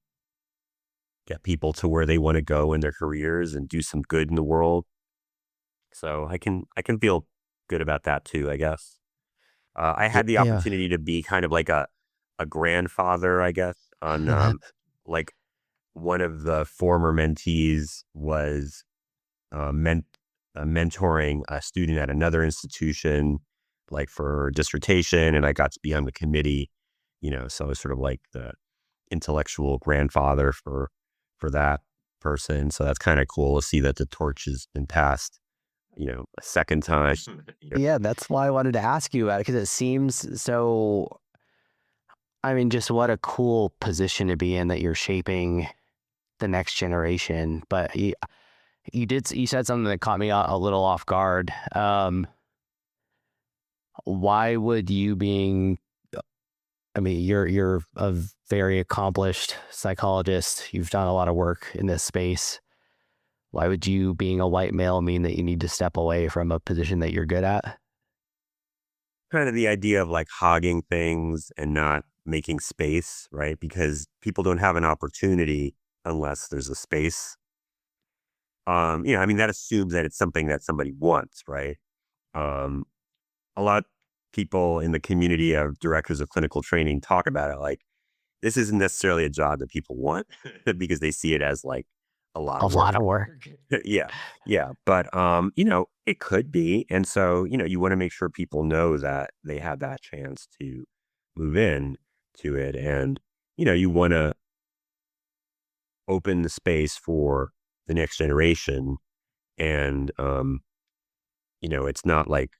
get people to where they want to go in their careers and do some good in the world. So I can feel good about that too, I guess. I had the Yeah. opportunity to be kind of like a grandfather, I guess, on like one of the former mentees was uh, ment- mentoring a student at another institution, like for dissertation, and I got to be on the committee. So I was sort of like the intellectual grandfather for that person. So that's kind of cool to see that the torch has been passed, a second time. Yeah, that's why I wanted to ask you about it because it seems so. I mean, just what a cool position to be in that you're shaping the next generation. But You said something that caught me a little off guard. Why would you being I mean, you're a very accomplished psychologist. You've done a lot of work in this space. Why would you being a white male mean that you need to step away from a position that you're good at? Kind of the idea of like hogging things and not making space, right? Because people don't have an opportunity unless there's a space. I mean, that assumes that it's something that somebody wants, right? Um, a lot of people in the community of directors of clinical training talk about it like this isn't necessarily a job that people want because they see it as like a lot A of lot work. of work. Yeah. Yeah. But it could be. And so, you want to make sure people know that they have that chance to move in to it. And, you want to open the space for the next generation. And it's not like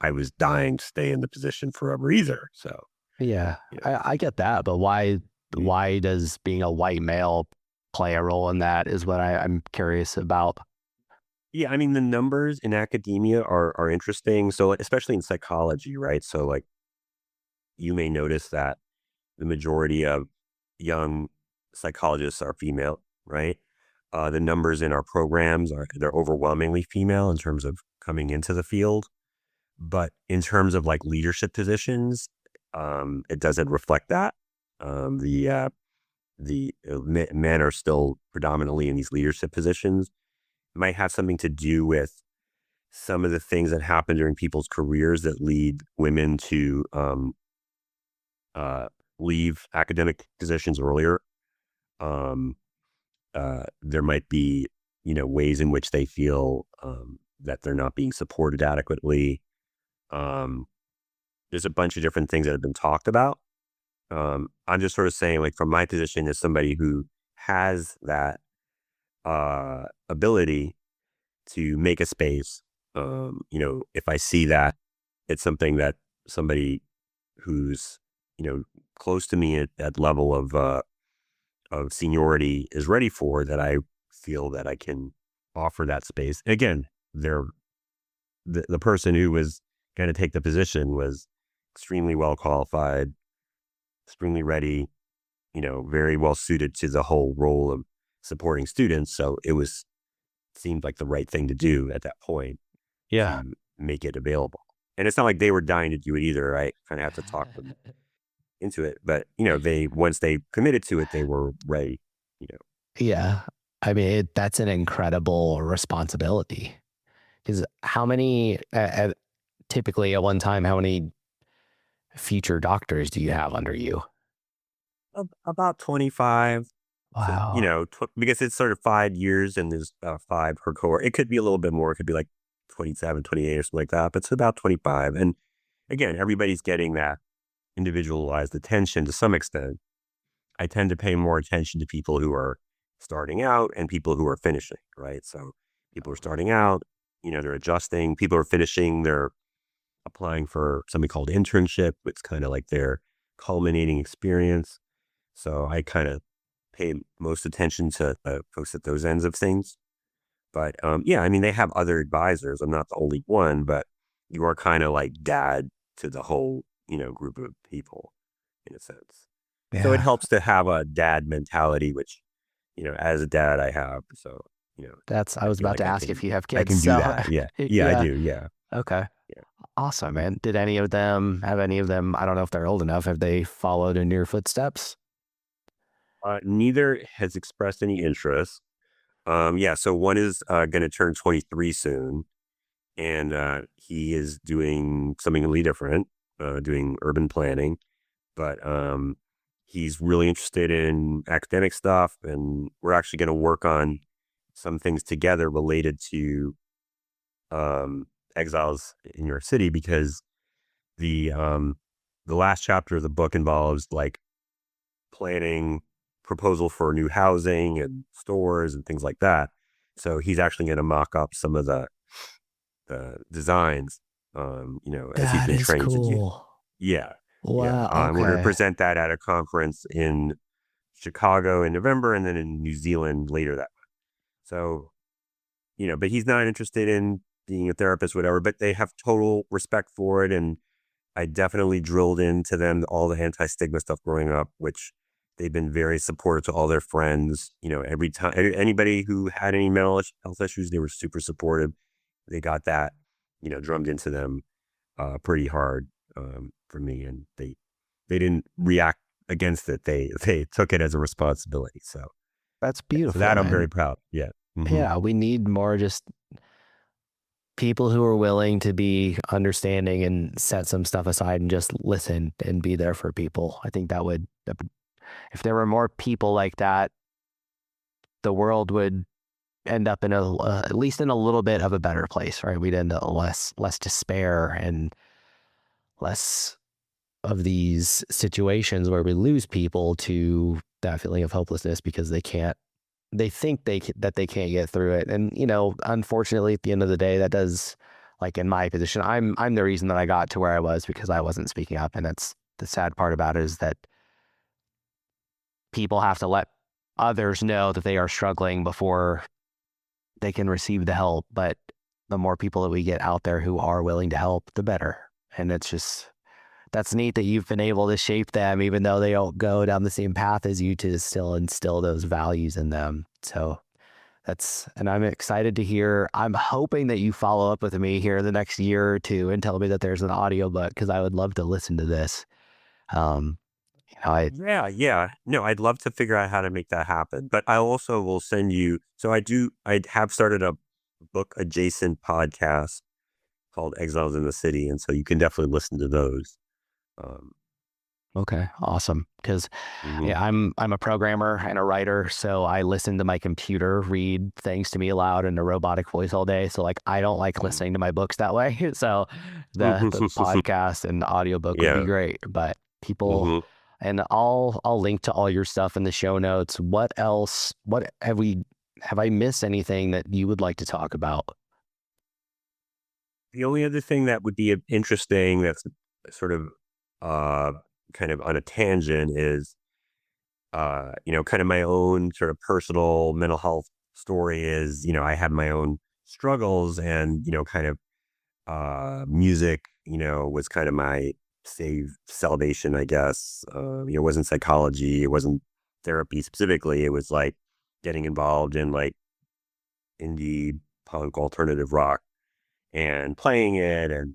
I was dying to stay in the position forever either. So, Yeah, you know. I get that, but why Mm. why does being a white male play a role in that is what I'm curious about. Yeah, I mean the numbers in academia are interesting. So especially in psychology, right? So like you may notice that the majority of young psychologists are female, right? The numbers in our programs they're overwhelmingly female in terms of coming into the field, but in terms of like leadership positions, it doesn't reflect that. The men are still predominantly in these leadership positions. It might have something to do with some of the things that happen during people's careers that lead women to uh, leave academic positions earlier. Um, there might be, ways in which they feel that they're not being supported adequately. Um, there's a bunch of different things that have been talked about. I'm just sort of saying, like, from my position as somebody who has that ability to make a space, if I see that it's something that somebody who's, you know, close to me at that level of seniority is ready for, that I feel that I can offer that space. Again, the person who was going to take the position was extremely well qualified, extremely ready, very well suited to the whole role of supporting students. So seemed like the right thing to do at that point Yeah. to make it available. And it's not like they were dying to do it either. I kind of have to talk them into it, but they once they committed to it, they were ready. You know, Yeah. I mean, that's an incredible responsibility. Because typically at one time, how many future doctors do you have under you? About 25 to Wow. because it's sort of 5 years and there's about five per cohort. It could be a little bit more. It could be like 27, 28 or something like that, but it's about 25. And again, everybody's getting that individualized attention to some extent. I tend to pay more attention to people who are starting out and people who are finishing, right? So people are starting out, they're adjusting. People are finishing, they're applying for something called internship. It's kind of like their culminating experience. So I kind of pay most attention to folks at those ends of things. But yeah, I mean, they have other advisors. I'm not the only one, but you are kind of like dad to the whole, group of people in a sense. So it Yeah. helps to have a dad mentality, which, as a dad, I have. So, I I was feel about like to ask if you have I kids. can do So, that. Yeah. Yeah, I yeah. do. Yeah. Okay. Yeah. Awesome, man. Did any of them, I don't know if they're old enough, have they followed in your footsteps? Neither has expressed any interest. Yeah. So one is going to turn 23 soon, and he is doing something really different, doing urban planning. But he's really interested in academic stuff, and we're actually going to work on some things together related to Exiles in New York City, because the um, the last chapter of the book involves like planning proposal for new housing and stores and things like that. So he's actually going to mock up some of the designs, as he's That been is trained to do. cool. Yeah. Yeah. Wow. We're going to Okay. present that at a conference in Chicago in November and then in New Zealand later that month. So but he's not interested in being a therapist, whatever, but they have total respect for it. And I definitely drilled into them all the anti-stigma stuff growing up, which they've been very supportive to all their friends. Every time anybody who had any mental health issues, they were super supportive. They got that, drummed into them pretty hard for me, and they didn't react against it. They took it as a responsibility. That's So beautiful. that I'm very And proud. Yeah. yeah, we need more just people who are willing to be understanding and set some stuff aside and just listen and be there for people. I think if there were more people like that, the world would end up in at least in a little bit of a better place, right? We'd end up less despair and less of these situations where we lose people to that feeling of hopelessness because they think that they can't get through it. And, unfortunately at the end of the day, that does, like in my position, I'm the reason that I got to where I was because I wasn't speaking up. And that's the sad part about it, is that people have to let others know that they are struggling before they can receive the help. But the more people that we get out there who are willing to help, the better. And that's neat that you've been able to shape them, even though they don't go down the same path as you, to still instill those values in them. So and I'm excited to hear. I'm hoping that you follow up with me here the next year or two and tell me that there's an audiobook, because I would love to listen to this. Um, Yeah, yeah. No, I'd love to figure out how to make that happen. But I also will send you. So I have started a book adjacent podcast called Exiles in the City. And so you can definitely listen to those. Um, Okay, awesome. Because mhm, yeah, I'm a programmer and a writer, so I listen to my computer read things to me aloud in a robotic voice all day. So like I don't like mhm. listening to my books that way. So the podcast and audiobook would be Yeah. great. But people, Hmm. and I'll link to all your stuff in the show notes. What else? What have I missed anything that you would like to talk about? The only other thing that would be interesting that's sort of uh, kind of on a tangent is, kind of my own sort of personal mental health story is, I had my own struggles and, kind of music, was kind of my salvation, I guess. It wasn't psychology, it wasn't therapy specifically. It was like getting involved in like indie punk alternative rock and playing it and,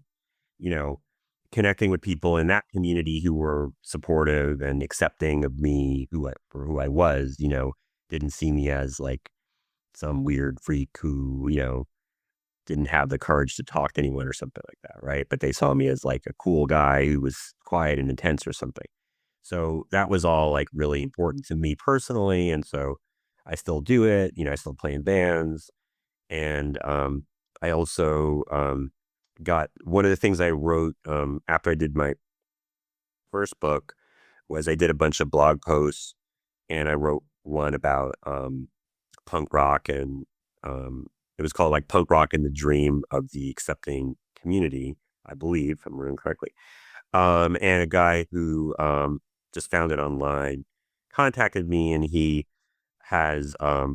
you know, connecting with people in that community who were supportive and accepting of me for who I was, didn't see me as like some weird freak who, didn't have the courage to talk to anyone or something like that, right? But they saw me as like a cool guy who was quiet and intense or something. So that was all like really important to me personally. And so I still do it, I still play in bands. And I also got one of the things I wrote after I did my first book was I did a bunch of blog posts and I wrote one about punk rock and it was called like Punk Rock and the Dream of the Accepting Community, I believe, if I'm remembering correctly. And a guy who just found it online contacted me and he has a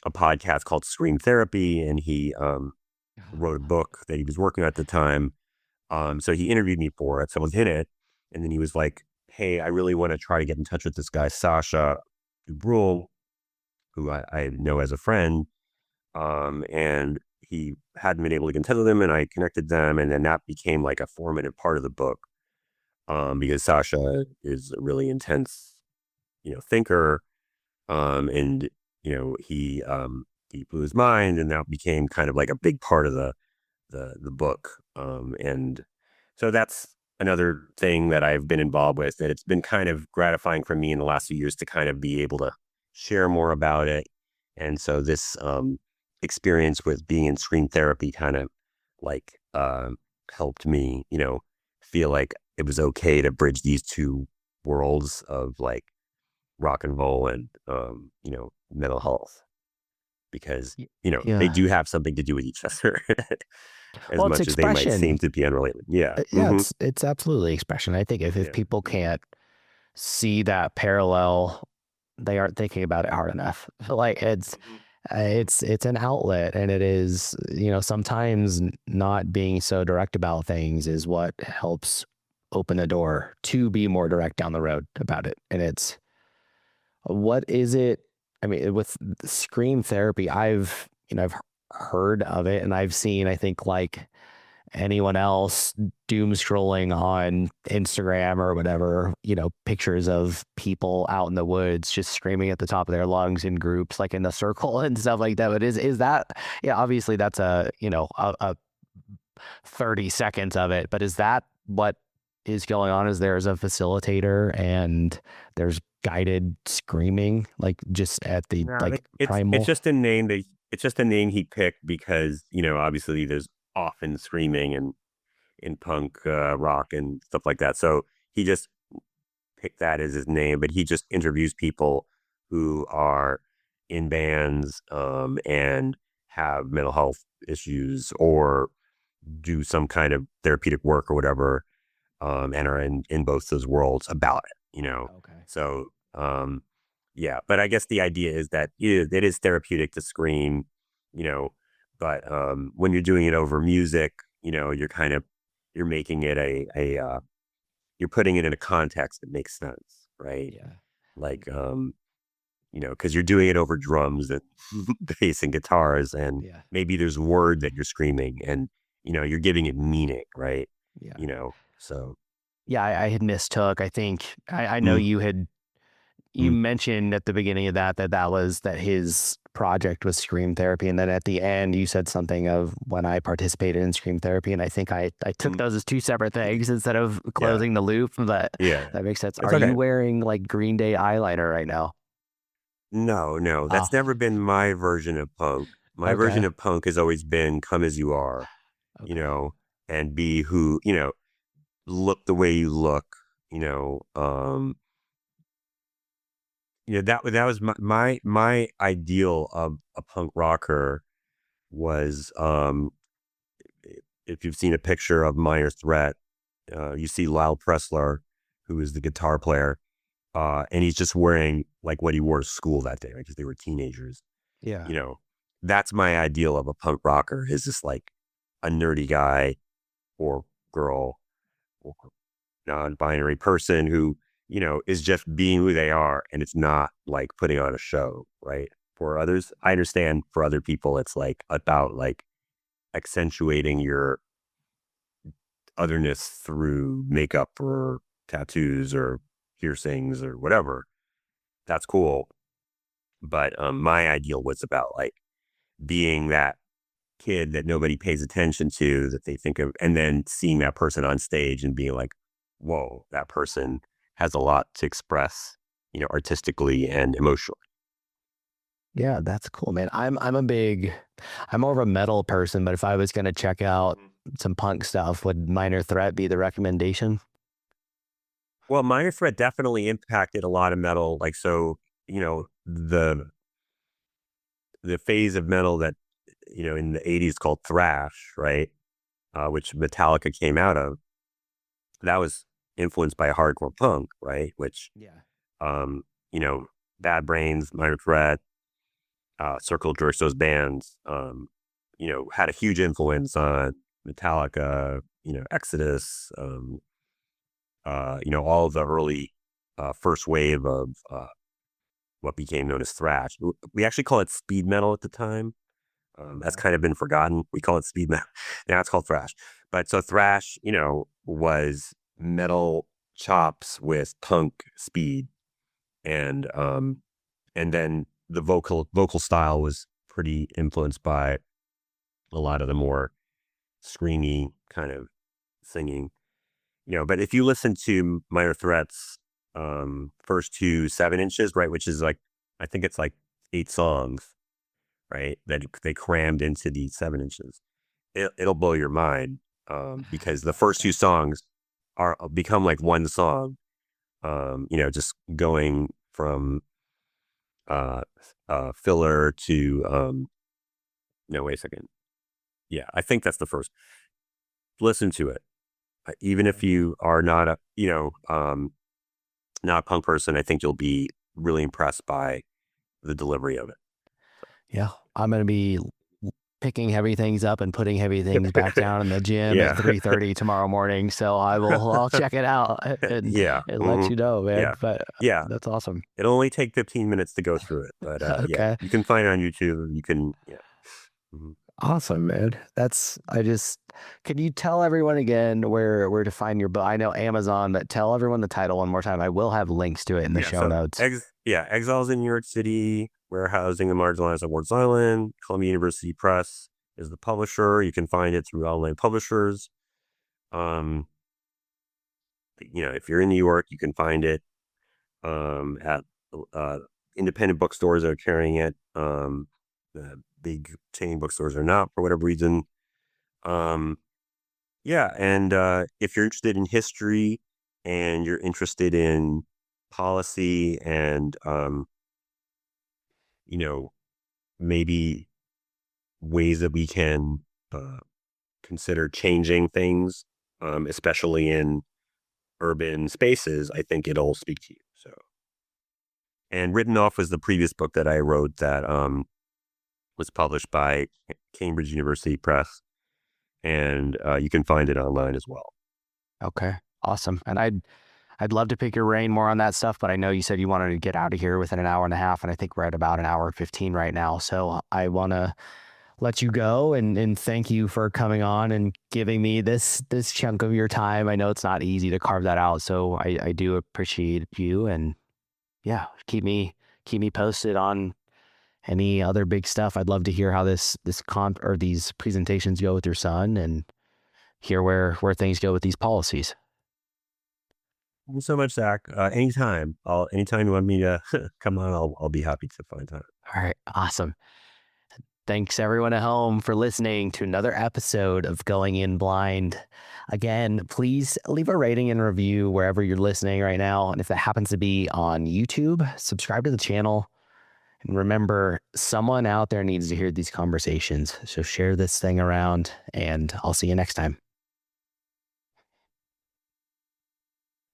podcast called Scream Therapy and he wrote a book that he was working on at the time. So he interviewed me for it. So I was in it. And then he was like, hey, I really want to try to get in touch with this guy, Sasha Dubrul, who I know as a friend. And he hadn't been able to get in touch with him. And I connected them. And then that became like a formative part of the book because Sasha is a really intense, thinker. And, he blew his mind. And that became kind of like a big part of the book. And so that's another thing that I've been involved with that it's been kind of gratifying for me in the last few years to kind of be able to share more about it. And so this experience with being in screen therapy kind of like helped me, feel like it was okay to bridge these two worlds of like rock and roll and mental health because they Yeah. do have something to do with each other. As Well, it's much as they might seem expression. to be unrelated. Yeah. Yeah, Hmm. it's absolutely expression. I think if Yeah. people can't see that parallel, they aren't thinking about it hard enough. Like it's, Hmm. It's an outlet, and it is, sometimes not being so direct about things is what helps open the door to be more direct down the road about it. And it's what is it? I mean, with screen therapy, I've heard of it, and I've seen, I think, like anyone else, doom scrolling on Instagram or whatever, pictures of people out in the woods just screaming at the top of their lungs in groups, like in a circle and stuff like that. But is that, yeah, obviously that's a 30 seconds of it, but is that what is going on? Is there's a facilitator and there's guided screaming, like just at the No, like it's primal? just a name it's just a name he picked because, obviously there's often screaming and in punk rock and stuff like that. So he just picked that as his name, but he just interviews people who are in bands and have mental health issues or do some kind of therapeutic work or whatever, and are in both those worlds about it. Okay. So, yeah, but I guess the idea is that it is therapeutic to scream, you know, but when you're doing it over music, you're making it you're putting it in a context that makes sense, right? Yeah. Like, because you're doing it over drums and bass and guitars, and Yeah. maybe there's a word that you're screaming, and you're giving it meaning, right? Yeah. So Yeah, I had mistook. I think I know mm, you mm, mentioned at the beginning of that was that his project was scream therapy, and then at the end you said something of when I participated in scream therapy, and I think I took mm, those as two separate things instead of yeah, closing the loop. But yeah, that makes sense. it's Are you okay. wearing like Green Day eyeliner right now? No, no, Oh, that's never been my version of punk. My version okay, of punk has always been come as you are, you okay, know, and be who, look the way you look, you know. That was my ideal of a punk rocker was if you've seen a picture of Minor Threat, you see Lyle Pressler, who is the guitar player, and he's just wearing like what he wore to school that day, right? Because they were teenagers. yeah, You know, that's my ideal of a punk rocker is just like a nerdy guy or girl or non-binary person who, is just being who they are, and it's not like putting on a show, right? For others, I understand for other people, it's like about like accentuating your otherness through makeup or tattoos or piercings or whatever. That's cool. But my ideal was about like being that kid that nobody pays attention to that they think of, and then seeing that person on stage and being like, whoa, that person has a lot to express, artistically and emotionally. yeah. That's cool, man. I'm more of a metal person, but if I was gonna check out Mhm. some punk stuff, would Minor Threat be the recommendation? Well, Minor Threat definitely impacted a lot of metal. Like, so, the phase of metal that, in the 80s called thrash, right? Which Metallica came out of, that was influenced by hardcore punk, right? Which, Yeah. um, you know, Bad Brains, Minor Threat, Circle Jerks, those bands, had a huge influence on Metallica, Exodus, all of the early first wave of what became known as thrash. We actually call it speed metal at the time. That's Okay. kind of been forgotten. We call it speed metal. Now it's called thrash. But so thrash, was metal chops with punk speed, and then the vocal style was pretty influenced by a lot of the more screamy kind of singing. But if you listen to Minor Threat's first two 7 inches, right, which is like I think it's like 8 songs, right, that they crammed into these 7 inches. It'll blow your mind, because the first two Okay. songs are become like one song. Just going from uh filler to no, wait a second. Yeah, I think that's the first. Listen to it. Even if Okay. you are not not a punk person, I think you'll be really impressed by the delivery of it. Yeah, I'm gonna be picking heavy things up and putting heavy things back down in the gym at Yeah. 3:30 tomorrow morning. So I'll check it out Yeah. and let you know, man. Yeah. But Yeah. that's awesome. It'll only take 15 minutes to go through it, but yeah, Okay. you can find it on YouTube. You can, yeah. Mhm. Awesome, man. Can you tell everyone again where to find your book? I know Amazon, but tell everyone the title one more time. I will have links to it in the Yeah. show So, notes. Exiles in New York City, Warehousing and Marginalized on Wards Island, Columbia University Press is the publisher. You can find it through online publishers. Um, if you're in New York, you can find it at uh, independent bookstores that are carrying it. The big chain bookstores are not for whatever reason. Um, yeah, and if you're interested in history and you're interested in policy and you know maybe ways that we can uh, consider changing things, especially in urban spaces, I think it'll speak to you. So, and Written Off was the previous book that I wrote that was published by Cambridge University Press, and you can find it online as well. Okay. Awesome. And I'd love to pick your brain more on that stuff, but I know you said you wanted to get out of here within an hour and a half, and I think we're at about an hour and 15 right now. So I want to let you go and thank you for coming on and giving me this chunk of your time. I know it's not easy to carve that out, so I do appreciate you. And yeah, keep me posted on any other big stuff. I'd love to hear how this comp or these presentations go with your son, and hear where things go with these policies. Thank you so much, Zach. Anytime you want me to come on, I'll be happy to find time. All right, awesome. Thanks everyone at home for listening to another episode of Going In Blind. Again, please leave a rating and review wherever you're listening right now. And if that happens to be on YouTube, subscribe to the channel. And remember, someone out there needs to hear these conversations. So share this thing around, and I'll see you next time.